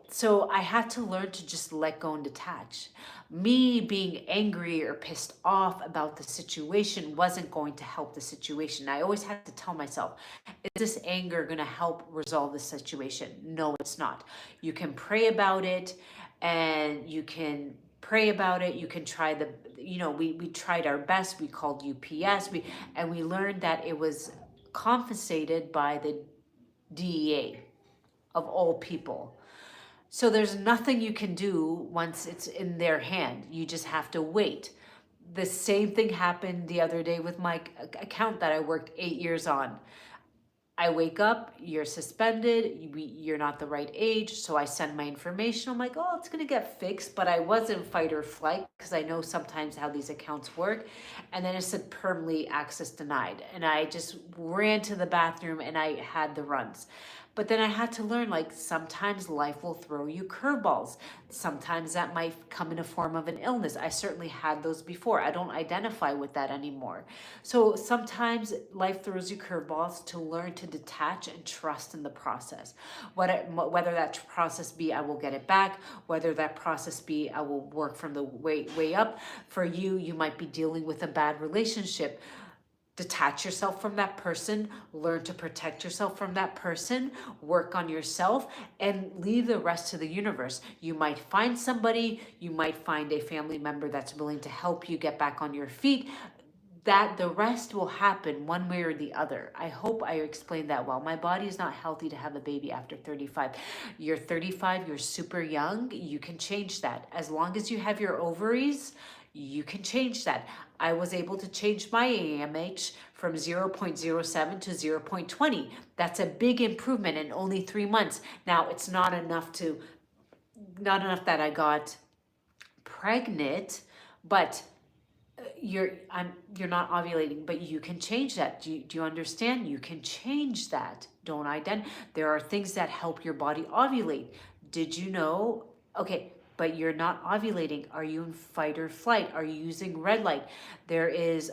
So I had to learn to just let go and detach. Me being angry or pissed off about the situation wasn't going to help the situation. I always had to tell myself, is this anger going to help resolve the situation? No, it's not. You can pray about it, and you can pray about it. You can try we tried our best. We called UPS, and we learned that it was confiscated by the DEA, of all people. So there's nothing you can do once it's in their hand. You just have to wait. The same thing happened the other day with my account that I worked 8 years on. I wake up, you're suspended, you're not the right age, so I send my information. I'm like, oh, it's gonna get fixed, but I was in fight or flight because I know sometimes how these accounts work. And then it said permanently access denied. And I just ran to the bathroom and I had the runs. But then I had to learn, like, sometimes life will throw you curveballs. Sometimes that might come in a form of an illness. I certainly had those before. I don't identify with that anymore. So sometimes life throws you curveballs to learn to detach and trust in the process. Whether that process be I will get it back, whether that process be I will work from the way up. For you, you might be dealing with a bad relationship. Detach yourself from that person, learn to protect yourself from that person, work on yourself, and leave the rest to the universe. You might find somebody, you might find a family member that's willing to help you get back on your feet. That the rest will happen one way or the other. I hope I explained that well. My body is not healthy to have a baby after 35. You're 35, you're super young, you can change that. As long as you have your ovaries, you can change that. I was able to change my AMH from 0.07 to 0.20. That's a big improvement in only 3 months. Now, it's not enough that I got pregnant, but you're not ovulating, but you can change that. Do you understand? You can change that. There are things that help your body ovulate. Did you know? Okay, but you're not ovulating. Are you in fight or flight? Are you using red light? There is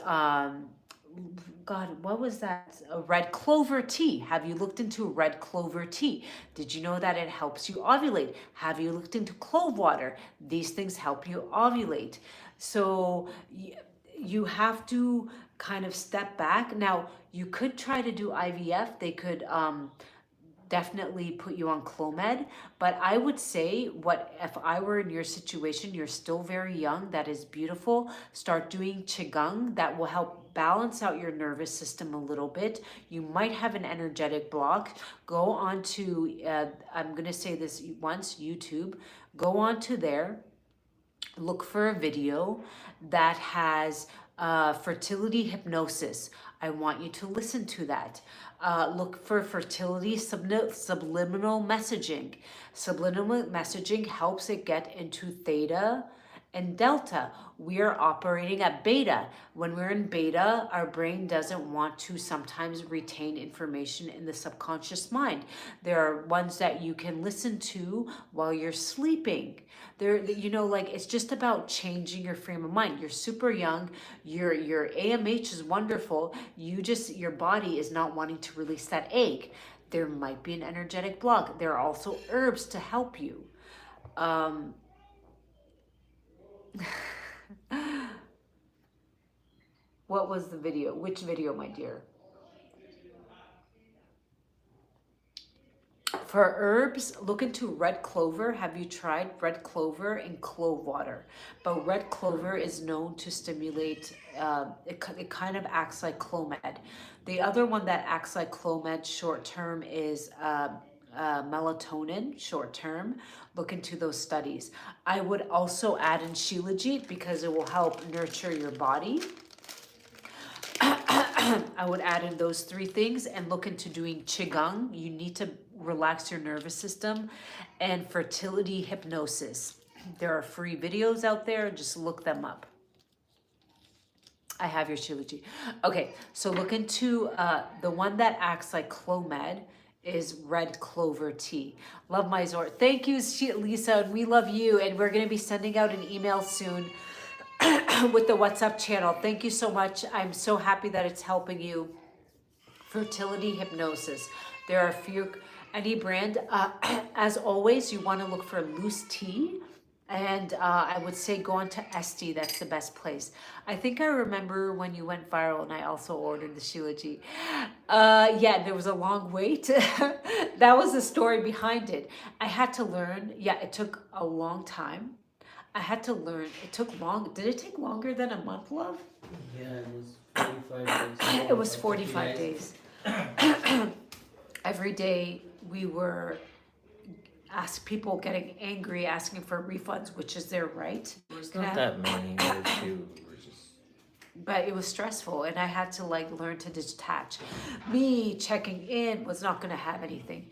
God, what was that? A red clover tea. Have you looked into red clover tea? Did you know that it helps you ovulate? Have you looked into clove water? These things help you ovulate. So you have to kind of step back. Now, you could try to do IVF. They could definitely put you on Clomid, but I would say, if I were in your situation, you're still very young, that is beautiful. Start doing Qigong. That will help balance out your nervous system a little bit. You might have an energetic block. Go on to, I'm going to say this once, YouTube. Go on to there. Look for a video that has fertility hypnosis. I want you to listen to that. Look for fertility subliminal messaging. Subliminal messaging helps it get into theta and delta. We are operating at beta. When we're in beta, our brain doesn't want to sometimes retain information in the subconscious mind. There are ones that you can listen to while you're sleeping. It's just about changing your frame of mind. You're super young. Your AMH is wonderful. Your body is not wanting to release that egg. There might be an energetic block. There are also herbs to help you. What was the video? Which video, my dear? For herbs, look into red clover. Have you tried red clover in clove water? But red clover is known to stimulate, it kind of acts like Clomid. The other one that acts like Clomid short term is melatonin short term. Look into those studies. I would also add in Shilajit because it will help nurture your body. I would add in those three things and look into doing Qigong. You need to relax your nervous system, and fertility hypnosis. There are free videos out there. Just look them up. I have your Shilajit. Okay, so look into the one that acts like Clomid is red clover tea. Love my Zor. Thank you, Lisa, and we love you. And we're going to be sending out an email soon with the WhatsApp channel. Thank you so much. I'm so happy that it's helping you. Fertility hypnosis. There are a few, any brand. As always, you want to look for loose tea. And I would say go on to Esty. That's the best place. I think I remember when you went viral and I also ordered the Shilajit. Yeah, there was a long wait. That was the story behind it. I had to learn. Yeah, it took a long time. I had to learn. It took long. Did it take longer than a month, love? Yeah, it was 45 days. It was 45 days. Every day we were people getting angry, asking for refunds, which is their right. It's not that many, or two. But it was stressful, and I had to like learn to detach. Me checking in was not going to have anything.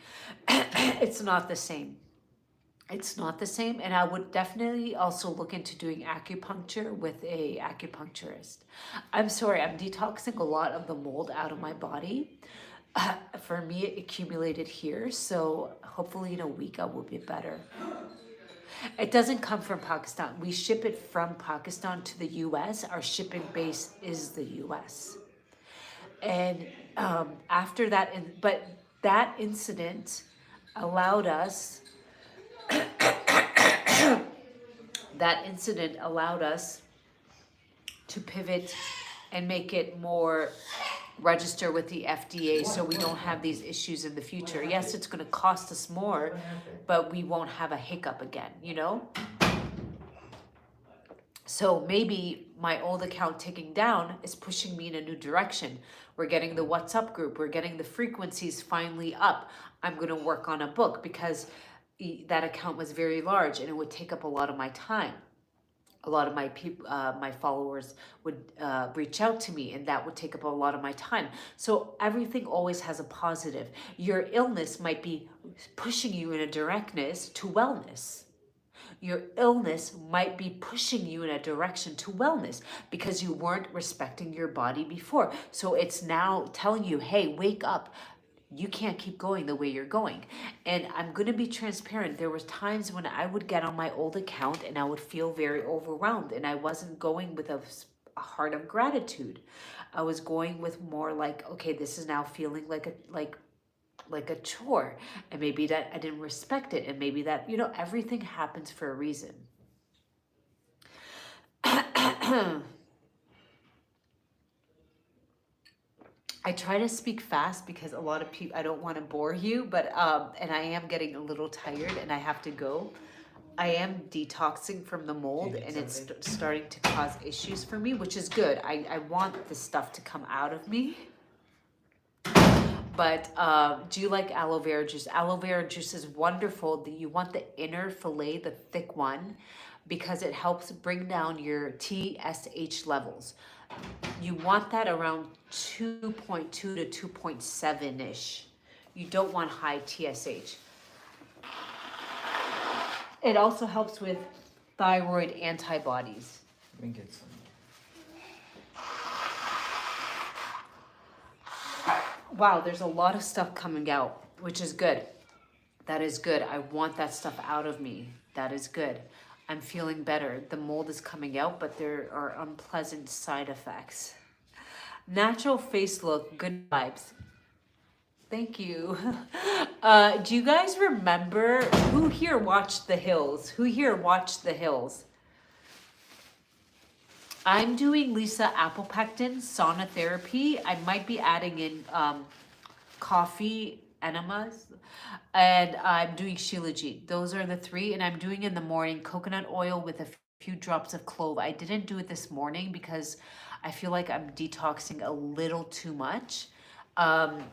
It's not the same. It's not the same, and I would definitely also look into doing acupuncture with a acupuncturist. I'm sorry, I'm detoxing a lot of the mold out of my body. For me, it accumulated here, so hopefully in a week I will be better. It doesn't come from Pakistan. We ship it from Pakistan to the US. Our shipping base is the US. And after that, but that incident allowed us, to pivot and make it more register with the FDA so we don't have these issues in the future. Yes, it's going to cost us more, but we won't have a hiccup again, you know? So maybe my old account taking down is pushing me in a new direction. We're getting the WhatsApp group. We're getting the frequencies finally up. I'm going to work on a book because that account was very large and it would take up a lot of my time. A lot of my people, my followers would reach out to me, and that would take up a lot of my time. So everything always has a positive. Your illness might be pushing you in a directness to wellness. Your illness might be pushing you in a direction to wellness because you weren't respecting your body before. So it's now telling you, hey, wake up. You can't keep going the way you're going. And I'm going to be transparent. There was times when I would get on my old account and I would feel very overwhelmed, and I wasn't going with a heart of gratitude. I was going with more like, okay, this is now feeling like a chore, and maybe that I didn't respect it, and maybe that, you know, everything happens for a reason. I try to speak fast because a lot of people, I don't want to bore you, but, and I am getting a little tired and I have to go. I am detoxing from the mold and it's starting to cause issues for me, which is good. I want this stuff to come out of me. But do you like aloe vera juice? Aloe vera juice is wonderful. You want the inner fillet, the thick one, because it helps bring down your TSH levels. You want that around 2.2 to 2.7-ish. You don't want high TSH. It also helps with thyroid antibodies. Let me get some. Wow, there's a lot of stuff coming out, which is good. That is good. I want that stuff out of me. That is good. I'm feeling better. The mold is coming out, but there are unpleasant side effects. Natural face look, good vibes. Thank you. Do you guys remember who here watched The Hills? Who here watched The Hills? I'm doing Lisa Apple Pectin sauna therapy. I might be adding in coffee enemas, and I'm doing Shilajit. Those are the three, and I'm doing in the morning coconut oil with a few drops of clove. I didn't do it this morning because I feel like I'm detoxing a little too much. Um,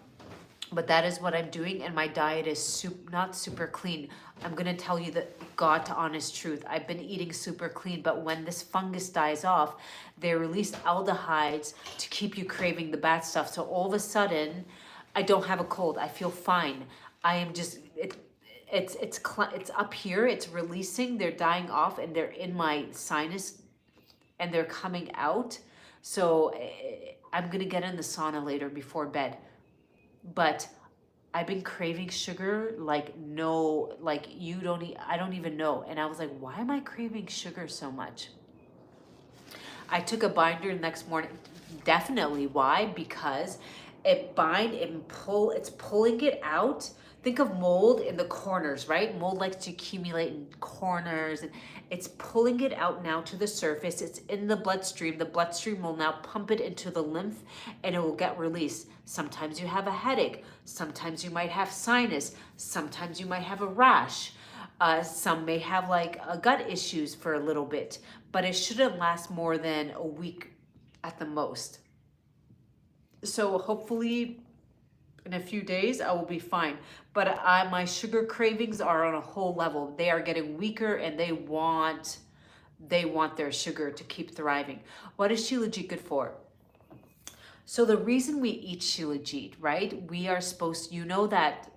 but that is what I'm doing, and my diet is not super clean. I'm gonna tell you the God to honest truth. I've been eating super clean, but when this fungus dies off, they release aldehydes to keep you craving the bad stuff. So all of a sudden, I don't have a cold. I feel fine. I am just it's up here. It's releasing. They're dying off, and they're in my sinus, and they're coming out. So I'm gonna get in the sauna later before bed. But I've been craving sugar like no, like you don't I don't even know. And I was like, why am I craving sugar so much? I took a binder the next morning. Definitely. Why? Because it's pulling it out. Think of mold in the corners, right? Mold likes to accumulate in corners, and it's pulling it out now to the surface. It's in the bloodstream. The bloodstream will now pump it into the lymph, and it will get released. Sometimes you have a headache. Sometimes you might have sinus. Sometimes you might have a rash. Some may have like gut issues for a little bit, but it shouldn't last more than a week at the most. So hopefully in a few days I will be fine. But my sugar cravings are on a whole level. They are getting weaker, and they want their sugar to keep thriving. What is Shilajit good for? So the reason we eat Shilajit, right? We are supposed, you know that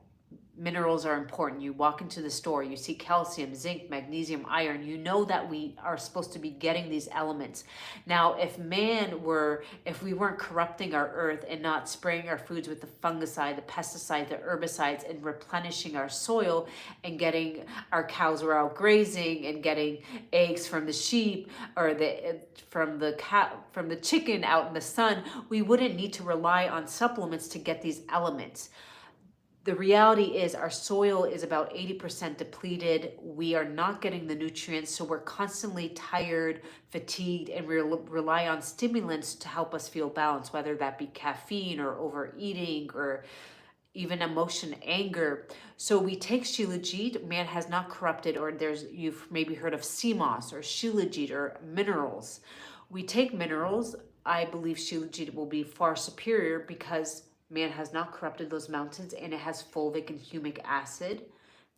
minerals are important. You walk into the store, you see calcium, zinc, magnesium, iron. You know that we are supposed to be getting these elements. Now, if we weren't corrupting our earth and not spraying our foods with the fungicide, the pesticide, the herbicides, and replenishing our soil, and getting our cows were out grazing and getting eggs from the sheep, or from the chicken out in the sun, we wouldn't need to rely on supplements to get these elements. The reality is our soil is about 80% depleted. We are not getting the nutrients, so we're constantly tired, fatigued, and we rely on stimulants to help us feel balanced, whether that be caffeine or overeating or even emotion, anger. So we take Shilajit. Man has not corrupted, or you've maybe heard of sea moss or Shilajit or minerals. We take minerals. I believe Shilajit will be far superior because man has not corrupted those mountains, and it has fulvic and humic acid.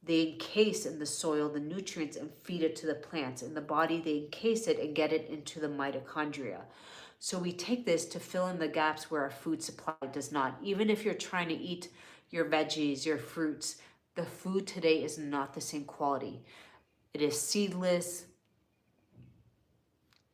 They encase in the soil the nutrients and feed it to the plants. In the body, they encase it and get it into the mitochondria. So we take this to fill in the gaps where our food supply does not. Even if you're trying to eat your veggies, your fruits, the food today is not the same quality. It is seedless.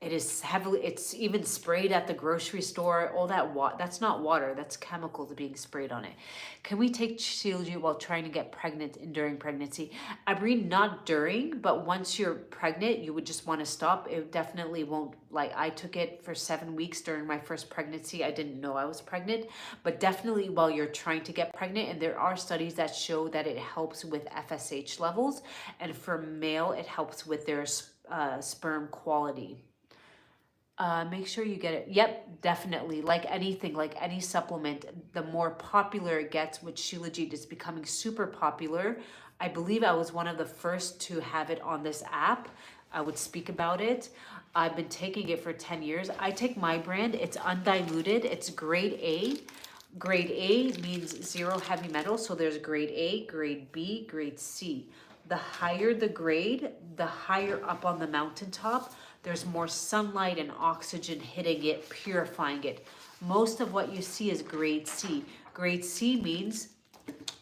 It is it's even sprayed at the grocery store. All that that's not water, that's chemicals being sprayed on it. Can we take Shilajit while trying to get pregnant and during pregnancy? Abreen, not during, but once you're pregnant, you would just want to stop. It definitely won't, like I took it for 7 weeks during my first pregnancy. I didn't know I was pregnant, but definitely while you're trying to get pregnant. And there are studies that show that it helps with FSH levels. And for male, it helps with their sperm quality. Make sure you get it. Yep, definitely. Like anything, like any supplement, the more popular it gets, which Shilajit is becoming super popular. I believe I was one of the first to have it on this app. I would speak about it. I've been taking it for 10 years. I take my brand. It's undiluted. It's grade A. Grade A means 0 heavy metals. So there's grade A, grade B, grade C. The higher the grade, the higher up on the mountaintop, there's more sunlight and oxygen hitting it, purifying it. Most of what you see is grade C. Grade C means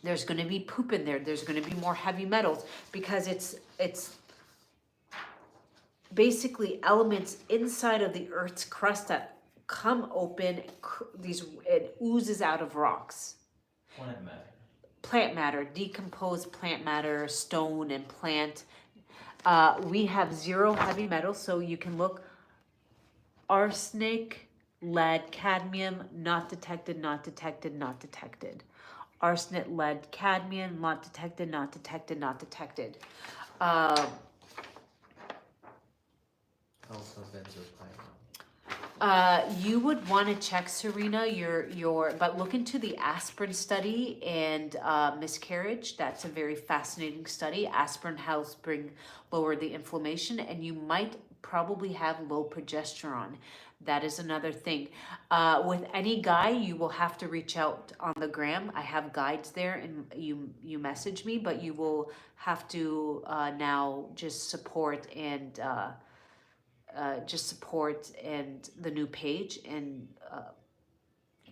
there's going to be poop in there. There's going to be more heavy metals because it's basically elements inside of the Earth's crust that come open. It oozes out of rocks. Plant matter, decomposed plant matter, stone and plant. We have 0 heavy metals, so you can look arsenic, lead, cadmium, not detected, not detected, not detected. Arsenic, lead, cadmium, not detected, not detected, not detected. Also benzopyrene. You would want to check, Serena, but look into the aspirin study and miscarriage. That's a very fascinating study. Aspirin helps lower the inflammation, and you might probably have low progesterone. That is another thing. With any guy, you will have to reach out on the gram. I have guides there, and you message me, but you will have to now just support and the new page and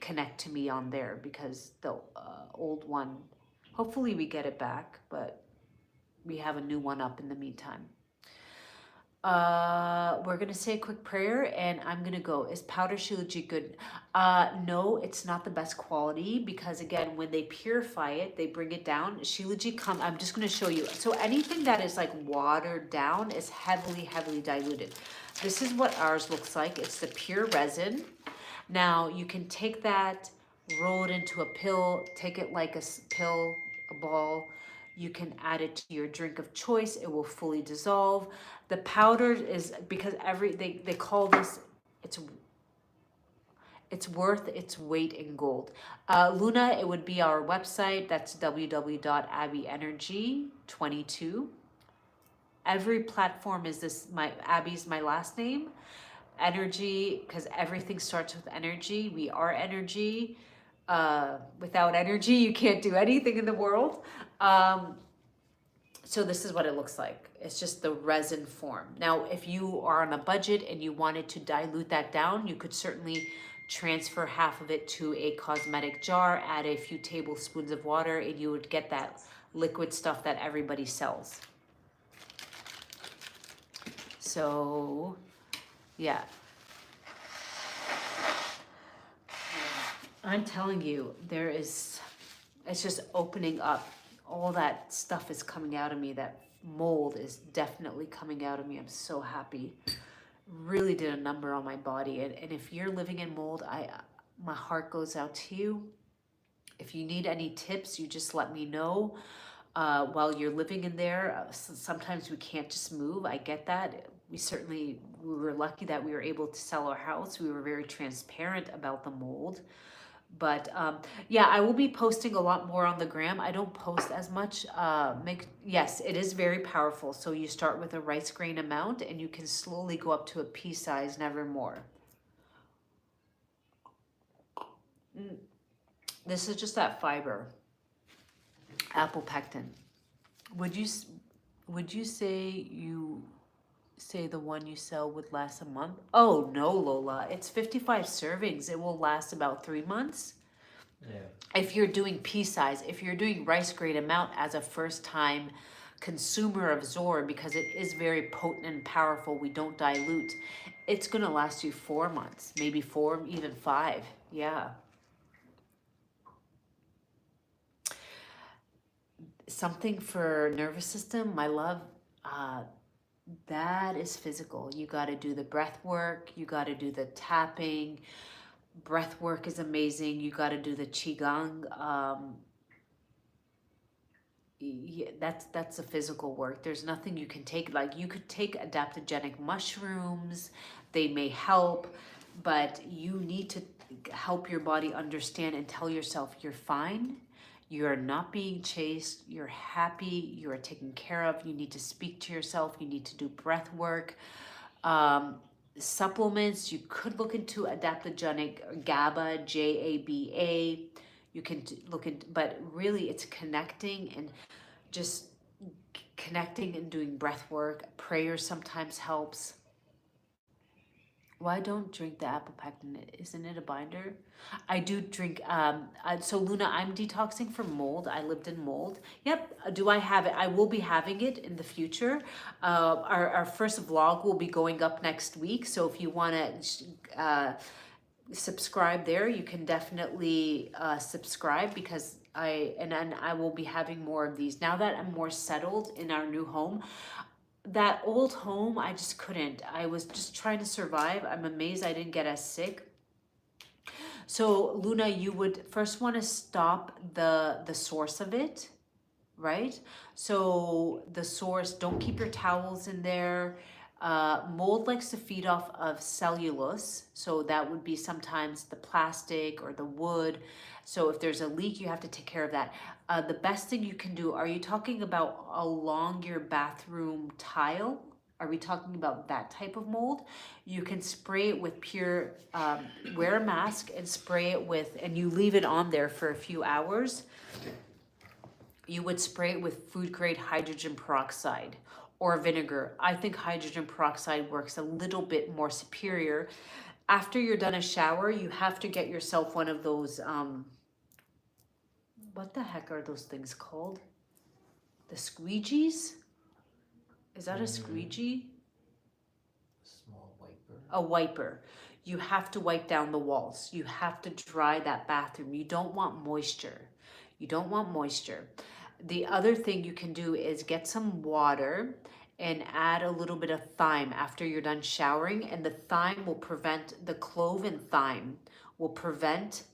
connect to me on there, because the old one, hopefully we get it back, but we have a new one up in the meantime. We're gonna say a quick prayer and I'm gonna go. Is powder Shilajit good? No, it's not the best quality, because again, when they purify it, they bring it down. Shilajit I'm just gonna show you. So anything that is like watered down is heavily diluted. This is what ours looks like. It's the pure resin. Now you can take that, roll it into a pill, take it like a pill, a ball. You can add it to your drink of choice. It will fully dissolve. The powder is, because they call this, it's worth its weight in gold. Luna, it would be our website. That's www.abienergy22. Every platform is this, Abby's my last name. Energy, because everything starts with energy. We are energy. Without energy, you can't do anything in the world. So this is what it looks like. It's just the resin form. Now, if you are on a budget and you wanted to dilute that down, you could certainly transfer half of it to a cosmetic jar, add a few tablespoons of water, and you would get that liquid stuff that everybody sells. So, yeah. I'm telling you, it's just opening up. All that stuff is coming out of me. That mold is definitely coming out of me. I'm so happy. Really did a number on my body. And if you're living in mold, my heart goes out to you. If you need any tips, you just let me know. While you're living in there, sometimes we can't just move. I get that. We were lucky that we were able to sell our house. We were very transparent about the mold. But yeah, I will be posting a lot more on the gram. I don't post as much. Yes, it is very powerful. So you start with a rice grain amount and you can slowly go up to a pea size, never more. This is just that fiber. Apple pectin. Would you say the one you sell would last a month? Oh no, Lola, it's 55 servings. It will last about 3 months. Yeah. If you're doing pea size, if you're doing rice grain amount as a first time consumer of Zor, because it is very potent and powerful, we don't dilute, it's gonna last you 4 months, maybe 4, even 5. Yeah. Something for nervous system, my love, that is physical. You got to do the breath work. You got to do the tapping. Breath work is amazing. You got to do the qigong. Yeah, that's the physical work. There's nothing you can take. Like you could take adaptogenic mushrooms. They may help, but you need to help your body understand and tell yourself you're fine. You're not being chased. You're happy. You are taken care of. You need to speak to yourself. You need to do breath work. Supplements, you could look into adaptogenic GABA, JABA. You can look into, but really it's connecting and just connecting and doing breath work. Prayer sometimes helps. Why don't drink the apple pectin? Isn't it a binder? I do drink, so Luna, I'm detoxing from mold. I lived in mold. Yep, do I have it? I will be having it in the future. Our first vlog will be going up next week. So if you want to subscribe there, you can definitely subscribe, because I will be having more of these. Now that I'm more settled in our new home, that old home, I just couldn't. I was just trying to survive. I'm amazed I didn't get as sick. So Luna, you would first want to stop the source of it, right? So the source, don't keep your towels in there. Mold likes to feed off of cellulose, so that would be sometimes the plastic or the wood. So if there's a leak, you have to take care of that. The best thing you can do, are you talking about along your bathroom tile? Are we talking about that type of mold? You can spray it with pure, wear a mask and spray it with, and you leave it on there for a few hours. You would spray it with food grade hydrogen peroxide or vinegar. I think hydrogen peroxide works a little bit more superior. After you're done a shower, you have to get yourself one of those, what the heck are those things called? The squeegees? Is that a squeegee? Small wiper. A wiper. You have to wipe down the walls. You have to dry that bathroom. You don't want moisture. You don't want moisture. The other thing you can do is get some water and add a little bit of thyme after you're done showering, and the thyme will prevent, the clove and thyme will prevent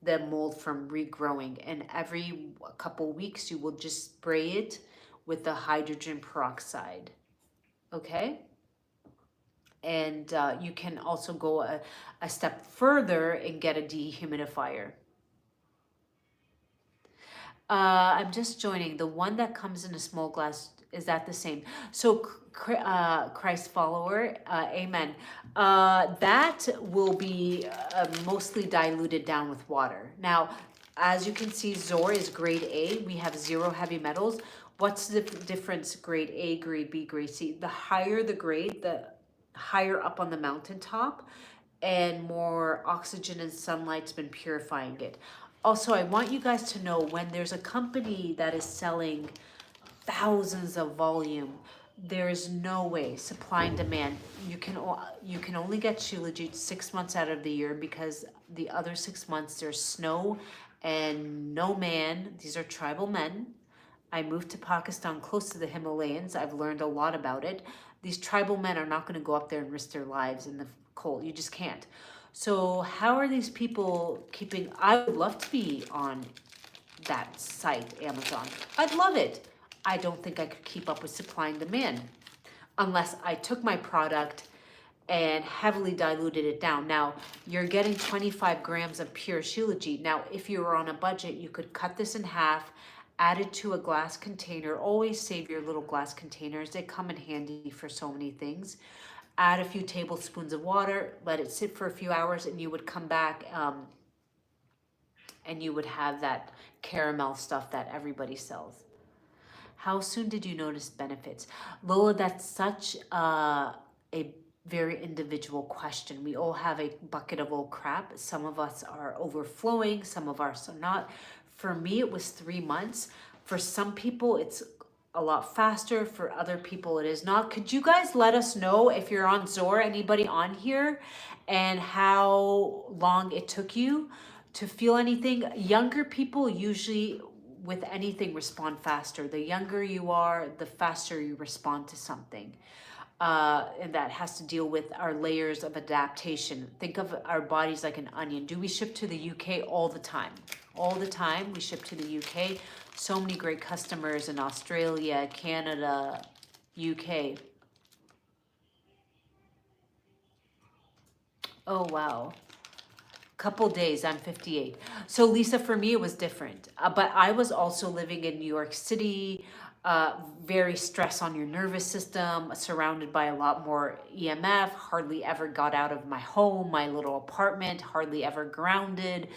the mold from regrowing. And every couple weeks you will just spray it with the hydrogen peroxide. Okay? And you can also go a step further and get a dehumidifier. I'm just joining. The one that comes in a small glass, is that the same? So Christ follower, amen. That will be mostly diluted down with water. Now, as you can see, Zor is grade A. We have 0 heavy metals. What's the difference grade A, grade B, grade C? The higher the grade, the higher up on the mountaintop, and more oxygen and sunlight's been purifying it. Also, I want you guys to know, when there's a company that is selling thousands of volume, there is no way, supply and demand. You can only get Shilajit 6 months out of the year, because the other 6 months there's snow and no man. These are tribal men. I moved to Pakistan close to the Himalayas. I've learned a lot about it. These tribal men are not going to go up there and risk their lives in the cold. You just can't. So how are these people keeping? I would love to be on that site, Amazon. I'd love it. I don't think I could keep up with supply and demand unless I took my product and heavily diluted it down. Now, you're getting 25 grams of pure Shilajit. Now, if you were on a budget, you could cut this in half, add it to a glass container. Always save your little glass containers. They come in handy for so many things. Add a few tablespoons of water, let it sit for a few hours, and you would come back and you would have that caramel stuff that everybody sells. How soon did you notice benefits? Lola, that's such a very individual question. We all have a bucket of old crap. Some of us are overflowing, some of us are not. For me, it was 3 months. For some people, it's a lot faster. For other people, it is not. Could you guys let us know if you're on Zor, anybody on here, and how long it took you to feel anything? Younger people usually with anything respond faster. The younger you are, the faster you respond to something. And that has to deal with our layers of adaptation. Think of our bodies like an onion. Do we ship to the UK all the time? All the time we ship to the UK. So many great customers in Australia, Canada, UK. Oh, wow. Couple days, I'm 58. So Lisa, for me, it was different. But I was also living in New York City, very stress on your nervous system, surrounded by a lot more EMF, hardly ever got out of my home, my little apartment, hardly ever grounded.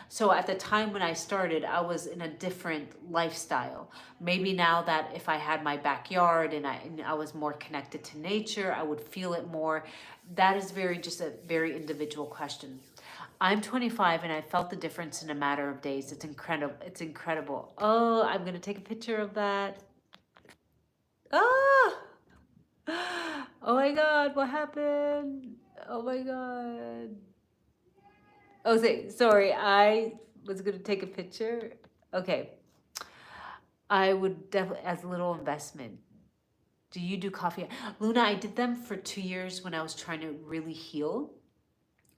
So at the time when I started, I was in a different lifestyle. Maybe now that if I had my backyard and I was more connected to nature, I would feel it more. That is just a very individual question. I'm 25 and I felt the difference in a matter of days. It's incredible. It's incredible. Oh, I'm going to take a picture of that. Ah! Oh my God, what happened? Oh my God. Oh, sorry, I was going to take a picture. Okay. I would definitely, as a little investment. Do you do coffee? Luna, I did them for 2 years when I was trying to really heal.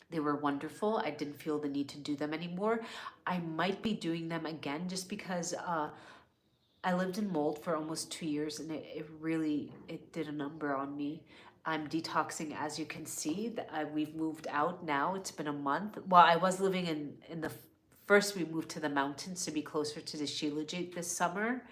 They were wonderful. I didn't feel the need to do them anymore. I might be doing them again just because I lived in mold for almost 2 years and it did a number on me. I'm detoxing, as you can see. We've moved out now. It's been a month. Well, I was living in the first. We moved to the mountains to be closer to the Shilajit this summer,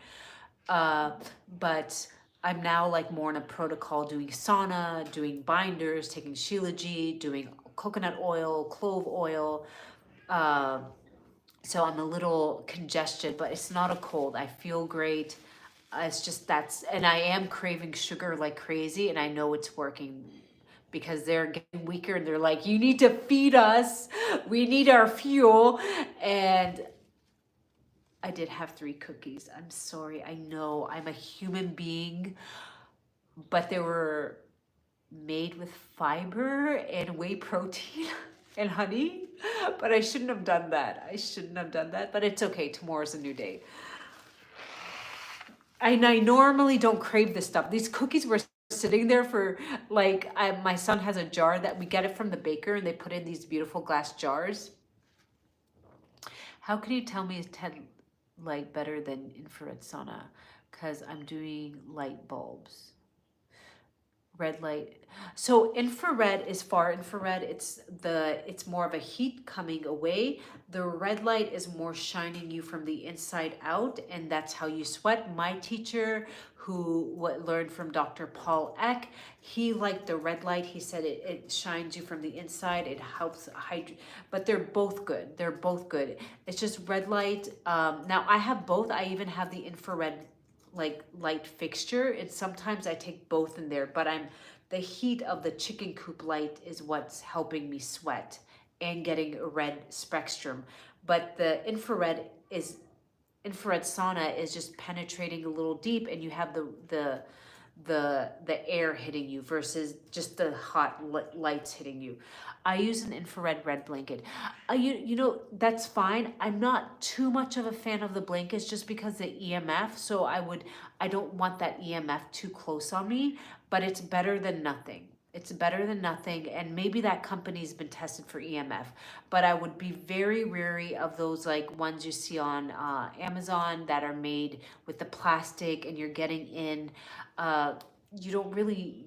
but I'm now like more in a protocol, doing sauna, doing binders, taking Shilajit, doing coconut oil, clove oil. So I'm a little congested, but it's not a cold. I feel great. It's just and I am craving sugar like crazy, and I know it's working because they're getting weaker and they're like, you need to feed us. We need our fuel. And I did have 3 cookies. I'm sorry. I know I'm a human being, but they were made with fiber and whey protein and honey. But I shouldn't have done that. But it's okay. Tomorrow's a new day. And I normally don't crave this stuff. These cookies were sitting there for like, my son has a jar that we get it from the baker, and they put in these beautiful glass jars. How can you tell me is 10 light better than infrared sauna? Because I'm doing light bulbs. Red light. So infrared is far infrared. It's more of a heat coming away. The red light is more shining you from the inside out, and that's how you sweat. My teacher, who learned from Dr. Paul Eck, he liked the red light. He said it shines you from the inside. It helps hydrate. But they're both good. It's just red light. Now I have both. I even have the infrared like light fixture, and sometimes I take both in there, but the heat of the chicken coop light is what's helping me sweat and getting a red spectrum. But the infrared sauna is just penetrating a little deep, and you have the air hitting you versus just the hot lights hitting you. I use an infrared red blanket. You know, that's fine. I'm not too much of a fan of the blankets just because the EMF. So I don't want that EMF too close on me, but it's better than nothing. And maybe that company's been tested for EMF, but I would be very wary of those like ones you see on Amazon that are made with the plastic, and you're getting in, you don't really,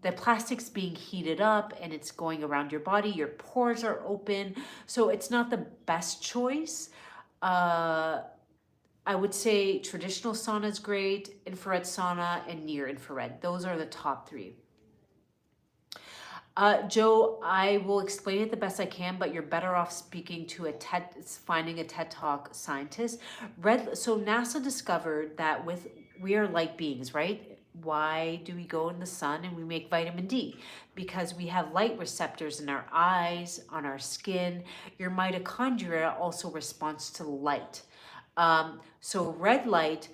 the plastic's being heated up and it's going around your body, your pores are open, so it's not the best choice. I would say traditional sauna is great, infrared sauna, and near infrared. Those are the top 3. Joe, I will explain it the best I can, but you're better off speaking to finding a TED Talk scientist. So NASA discovered that we are light beings, right? Why do we go in the sun and we make vitamin D? Because we have light receptors in our eyes, on our skin. Your mitochondria also responds to light. So red light,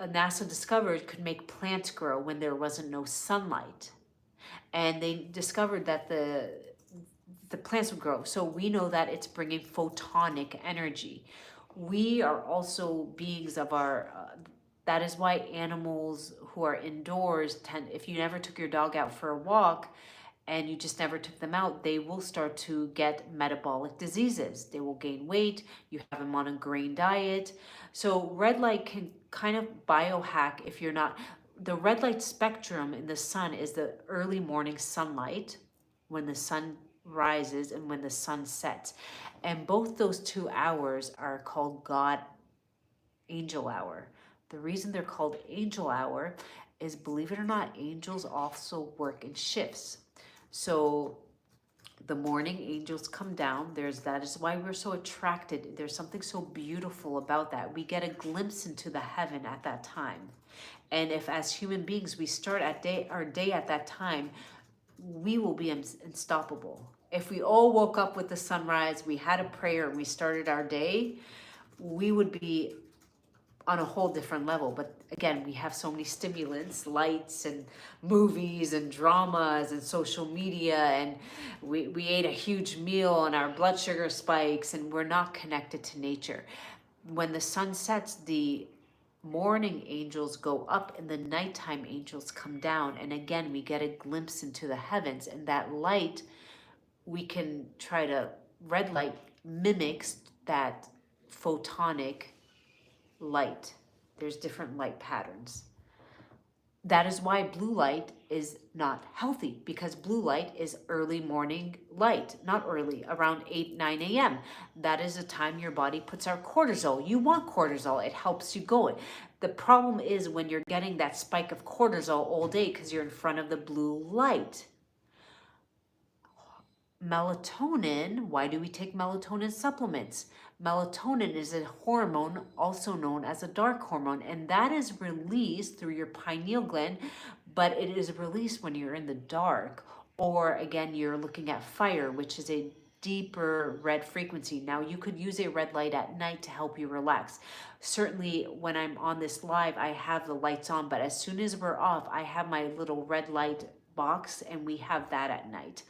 NASA discovered, could make plants grow when there wasn't no sunlight. And they discovered that the plants would grow. So we know that it's bringing photonic energy. We are also beings of our, that is why animals who are indoors if you never took your dog out for a walk and you just never took them out, they will start to get metabolic diseases. They will gain weight. You have them on a grain diet. So red light can kind of biohack if you're not. The red light spectrum in the sun is the early morning sunlight when the sun rises and when the sun sets. And both those 2 hours are called angel hour. The reason they're called angel hour is, believe it or not, angels also work in shifts. So the morning angels come down. That is why we're so attracted. There's something so beautiful about that. We get a glimpse into the heaven at that time. And if as human beings we start our day at that time, we will be unstoppable. If we all woke up with the sunrise, we had a prayer, and we started our day, we would be on a whole different level. But again, we have so many stimulants, lights and movies and dramas and social media, and we ate a huge meal and our blood sugar spikes, and we're not connected to nature. When the sun sets, the morning angels go up and the nighttime angels come down, and again we get a glimpse into the heavens, and that light, we can try to, red light mimics that photonic light. There's different light patterns. That is why blue light is not healthy, because blue light is early morning light, not early, around 8, 9 a.m. That is the time your body puts out cortisol. You want cortisol, it helps you go. The problem is when you're getting that spike of cortisol all day because you're in front of the blue light. Melatonin, why do we take melatonin supplements? Melatonin is a hormone also known as a dark hormone, and that is released through your pineal gland, but it is released when you're in the dark, or again, you're looking at fire, which is a deeper red frequency. Now, you could use a red light at night to help you relax. Certainly, when I'm on this live, I have the lights on, but as soon as we're off, I have my little red light box, and we have that at night,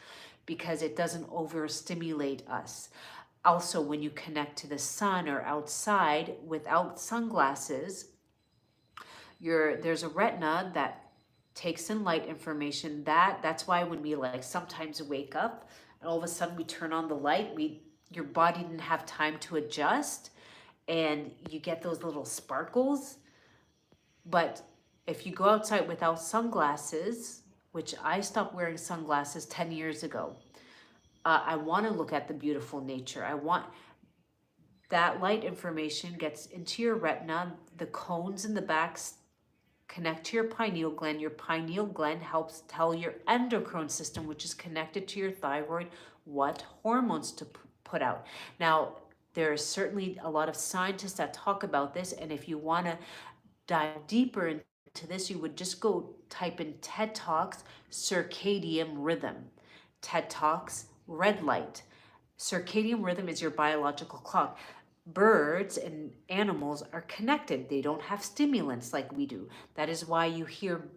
because it doesn't overstimulate us. Also, when you connect to the sun or outside without sunglasses, there's a retina that takes in light information. That's why when we like sometimes wake up and all of a sudden we turn on the light, your body didn't have time to adjust and you get those little sparkles. But if you go outside without sunglasses, which I stopped wearing sunglasses 10 years ago, I want to look at the beautiful nature. I want that light information gets into your retina. The cones in the back connect to your pineal gland. Your pineal gland helps tell your endocrine system, which is connected to your thyroid, what hormones to put out. Now, there is certainly a lot of scientists that talk about this, and if you want to dive deeper into this, you would just go type in TED Talks circadian rhythm. TED Talks red light. Circadian rhythm is your biological clock. Birds and animals are connected. They don't have stimulants like we do. That is why you hear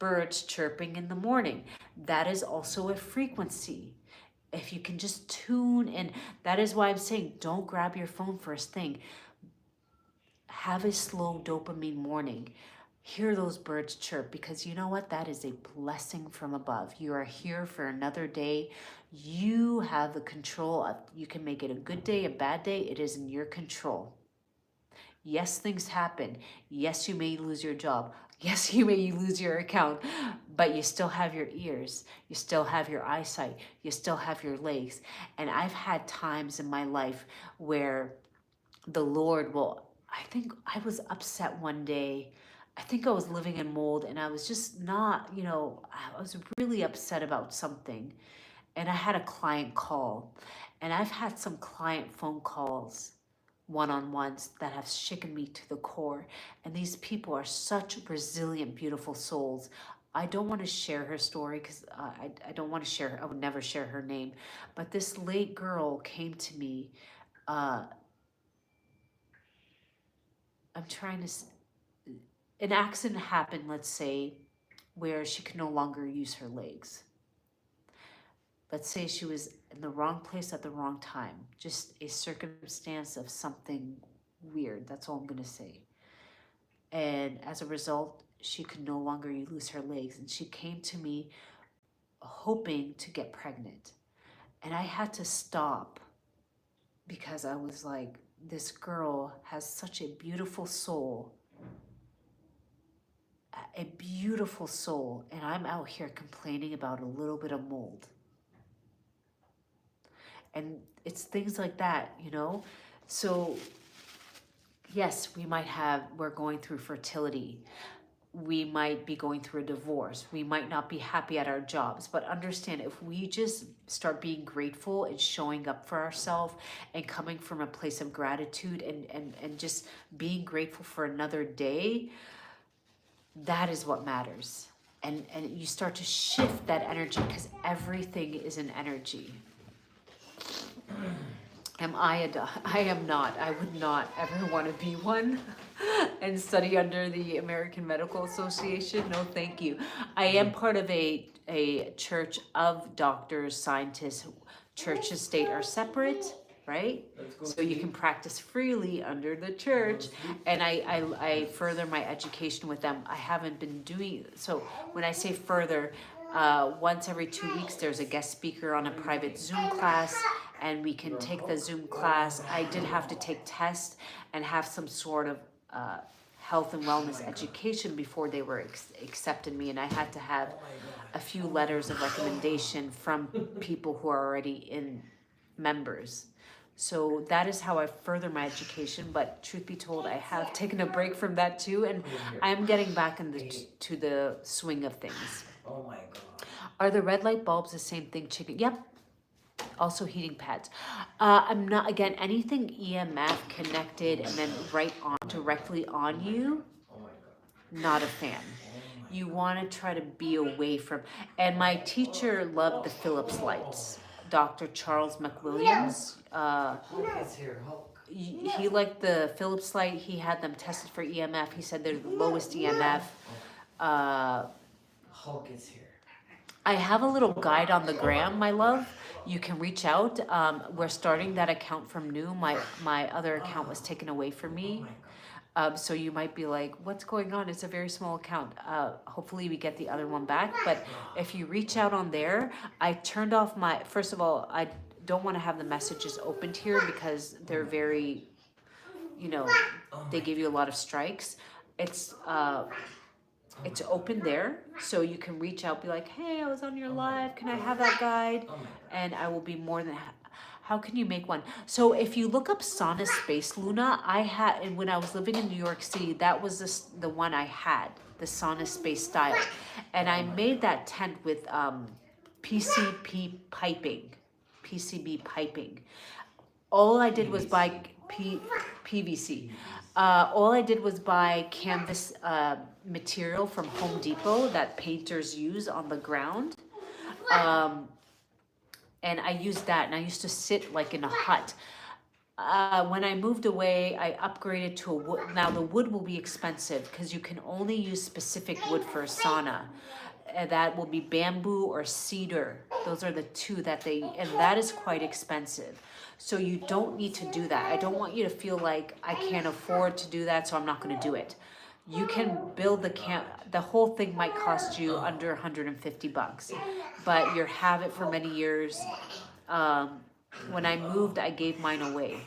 birds chirping in the morning. That is also a frequency. If you can just tune in, that is why I'm saying don't grab your phone first thing. Have a slow dopamine morning. Hear those birds chirp, because you know what? That is a blessing from above. You are here for another day. You have the control of, you can make it a good day, a bad day. It is in your control. Yes, things happen. Yes, you may lose your job. Yes, you may lose your account, but you still have your ears. You still have your eyesight. You still have your legs. And I've had times in my life where the Lord will, I think I was upset one day. I think I was living in mold and I was just not, I was really upset about something. And I had a client call, and I've had some client phone calls, one-on-ones, that have shaken me to the core. And these people are such resilient, beautiful souls. I don't want to share her story because I don't want to share her. I would never share her name. But this late girl came to me. I'm trying to, an accident happened, let's say, where she could no longer use her legs. Let's say she was in the wrong place at the wrong time. Just a circumstance of something weird. That's all I'm going to say. And as a result, she could no longer use her legs. And she came to me hoping to get pregnant. And I had to stop because I was like, this girl has such a beautiful soul. A beautiful soul. And I'm out here complaining about a little bit of mold. And it's things like that, So yes, we're going through fertility. We might be going through a divorce. We might not be happy at our jobs, but understand, if we just start being grateful and showing up for ourselves and coming from a place of gratitude and just being grateful for another day, that is what matters. And you start to shift that energy, because everything is an energy. I am not. I would not ever want to be one and study under the American Medical Association. No, thank you. I am part of a church of doctors, scientists. Church and state are separate, right? So you can practice freely under the church. And I further my education with them. I haven't been doing, so when I say further, once every 2 weeks, there's a guest speaker on a private Zoom class, and we can take the Zoom class. I did have to take tests and have some sort of health and wellness education before they were accepted me, and I had to have a few letters of recommendation from people who are already in members. So that is how I further my education. But truth be told, I have taken a break from that too, and I'm getting back to the swing of things. Oh my god. Are the red light bulbs the same thing, chicken? Yep. Also heating pads. I'm not, again, anything EMF connected and then right on, directly on you, not a fan. You want to try to be away from, and my teacher loved the Philips lights. Dr. Charles McWilliams, he liked the Philips light. He had them tested for EMF. He said they're the lowest EMF. Hulk is here. I have a little guide on the gram, my love. You can reach out. We're starting that account from new. My other account was taken away from me. So you might be like, what's going on? It's a very small account. Hopefully we get the other one back. But if you reach out on there, I turned off my, first of all, I don't want to have the messages opened here because they're very, you know, they give you a lot of strikes. It's open there, so you can reach out, be like, hey, I was on your live, can I have that guide? And I will be more than how can you make one? So if you look up sauna space, Luna, I had, and when I was living in New York City, that was the one I had, the sauna space style. And I made that tent with PCB piping. All I did was buy PVC. All I did was buy canvas material from Home Depot that painters use on the ground. And I used that, and I used to sit like in a hut. When I moved away, I upgraded to a wood. Now the wood will be expensive because you can only use specific wood for a sauna. That will be bamboo or cedar. Those are the two that and that is quite expensive. So you don't need to do that. I don't want you to feel like I can't afford to do that, so I'm not going to do it. You can build the camp. The whole thing might cost you under $150, but you have it for many years. When I moved, I gave mine away.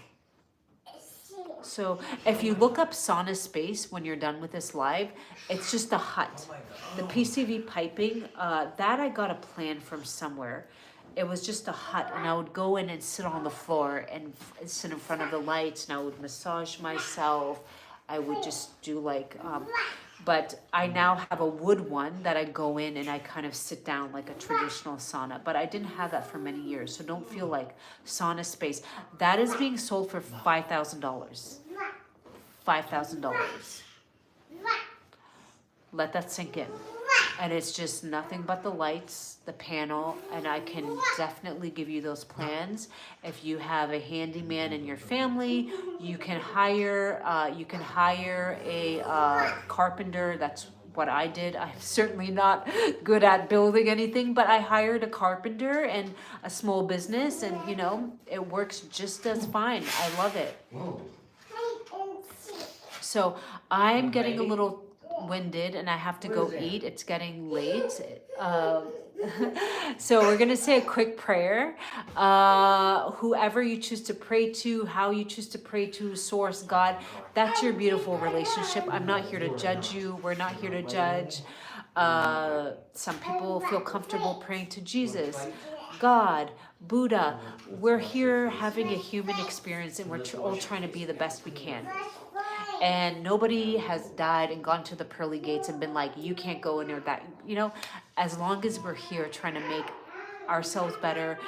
So if you look up sauna space when you're done with this live, it's just a hut. The PCV piping, that I got a plan from somewhere. It was just a hut, and I would go in and sit on the floor and sit in front of the lights, and I would massage myself. I would just do like, but I now have a wood one that I go in and I kind of sit down like a traditional sauna, but I didn't have that for many years. So don't feel like sauna space. That is being sold for $5,000. $5,000. Let that sink in. And it's just nothing but the lights, the panel, and I can definitely give you those plans. If you have a handyman in your family, you can hire a carpenter. That's what I did. I'm certainly not good at building anything, but I hired a carpenter and a small business, and you know, it works just as fine. I love it. So I'm getting a little winded and I have to go eat. It's getting late. So we're going to say a quick prayer. Whoever you choose to pray to, how you choose to pray to, source, God, that's your beautiful relationship. I'm not here to judge you. We're not here to judge. Some people feel comfortable praying to Jesus, God, Buddha. We're here having a human experience, and we're all trying to be the best we can. And nobody has died and gone to the pearly gates and been like, you can't go in there. That, you know, as long as we're here trying to make ourselves better,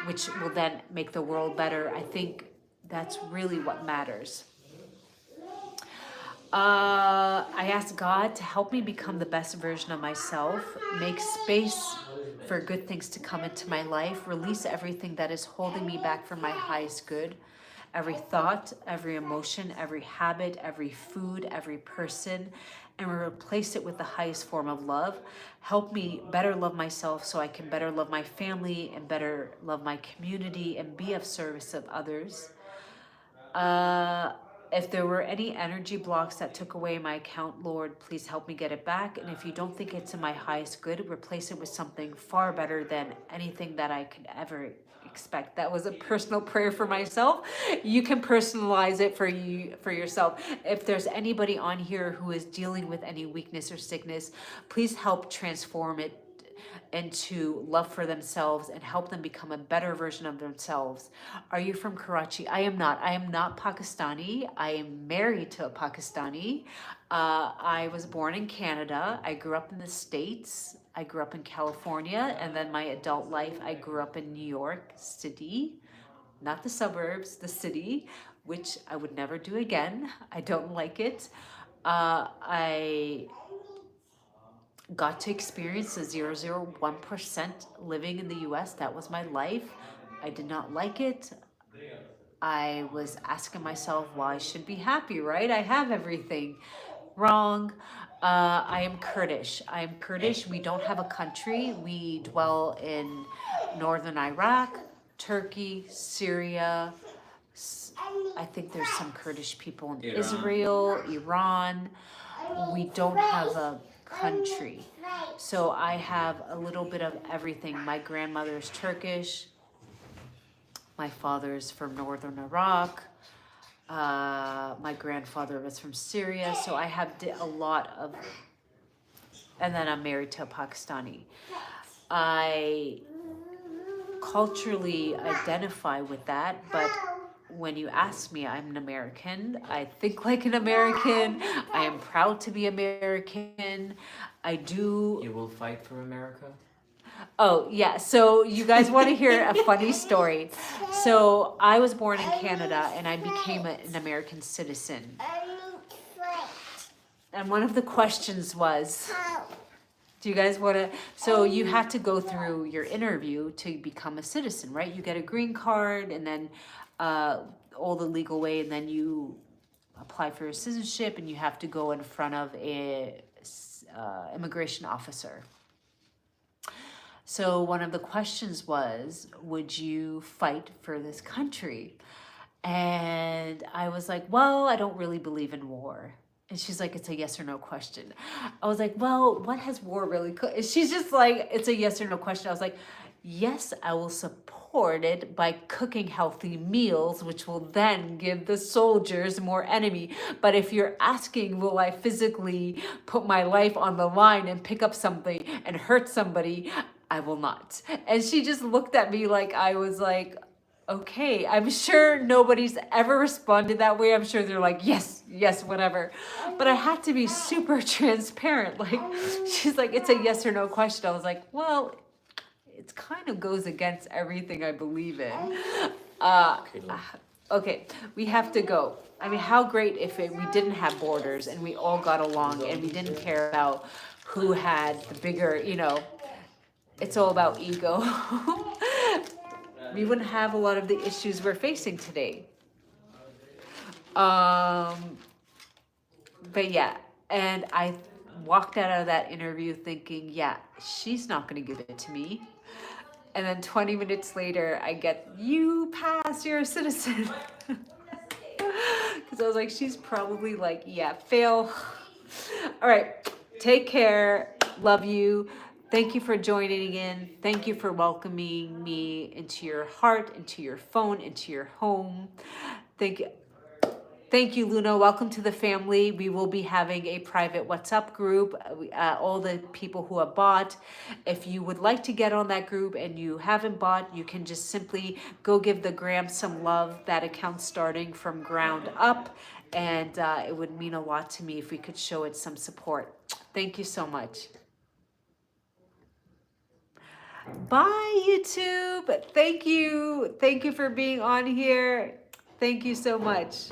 which will then make the world better, I think that's really what matters. I ask God to help me become the best version of myself, make space for good things to come into my life, release everything that is holding me back from my highest good. Every thought, every emotion, every habit, every food, every person, and replace it with the highest form of love. Help me better love myself so I can better love my family and better love my community and be of service of others. If there were any energy blocks that took away my account, Lord, please help me get it back. And if you don't think it's in my highest good, replace it with something far better than anything that I could ever expect. That was a personal prayer for myself. You can personalize it for yourself. If there's anybody on here who is dealing with any weakness or sickness, please help transform it into love for themselves and help them become a better version of themselves. Are you from Karachi? I am not. I am not Pakistani. I am married to a Pakistani. I was born in Canada. I grew up in the States. I grew up in California. And then my adult life, I grew up in New York City, not the suburbs, the city, which I would never do again. I don't like it. I got to experience the 0.001% living in the US. That was my life. I did not like it. I was asking myself, well, I should be happy, right? I have everything. Wrong. I am Kurdish. I am Kurdish. We don't have a country. We dwell in northern Iraq, Turkey, Syria. I think there's some Kurdish people in Israel, Iran. We don't have a country. So I have a little bit of everything. My grandmother's Turkish. My father's from northern Iraq. My grandfather was from Syria. So I have a lot of, and then I'm married to a Pakistani. I culturally identify with that, but when you ask me, I'm an American. I think like an American. I am proud to be American. I do. You will fight for America? Oh, yeah. So you guys want to hear a funny story. So I was born in Canada and I became an American citizen. And one of the questions was, do you guys want to, so you have to go through your interview to become a citizen, right? You get a green card and then all the legal way, and then you apply for your citizenship and you have to go in front of a immigration officer. So one of the questions was, would you fight for this country? And I was like, well, I don't really believe in war. And she's like, it's a yes or no question. I was like, well, what has war really She's just like, it's a yes or no question. I was like, yes, I will support it by cooking healthy meals, which will then give the soldiers more enemy. But if you're asking, will I physically put my life on the line and pick up something and hurt somebody? I will not. And she just looked at me like I was like, okay. I'm sure nobody's ever responded that way. I'm sure they're like, yes, yes, whatever. But I had to be super transparent. Like, she's like, it's a yes or no question. I was like, well, it kind of goes against everything I believe in. Okay, we have to go. I mean, how great if we didn't have borders and we all got along and we didn't care about who had the bigger, it's all about ego. We wouldn't have a lot of the issues we're facing today. But yeah, and I walked out of that interview thinking, yeah, she's not going to give it to me. And then 20 minutes later, I get, you pass, you're a citizen. Because I was like, she's probably like, yeah, fail. All right, take care. Love you. Thank you for joining in. Thank you for welcoming me into your heart, into your phone, into your home. Thank you. Thank you, Luna. Welcome to the family. We will be having a private WhatsApp group. All the people who have bought. If you would like to get on that group and you haven't bought, you can just simply go give the gram some love. That account's starting from ground up. And it would mean a lot to me if we could show it some support. Thank you so much. Bye, YouTube. Thank you. Thank you for being on here. Thank you so much.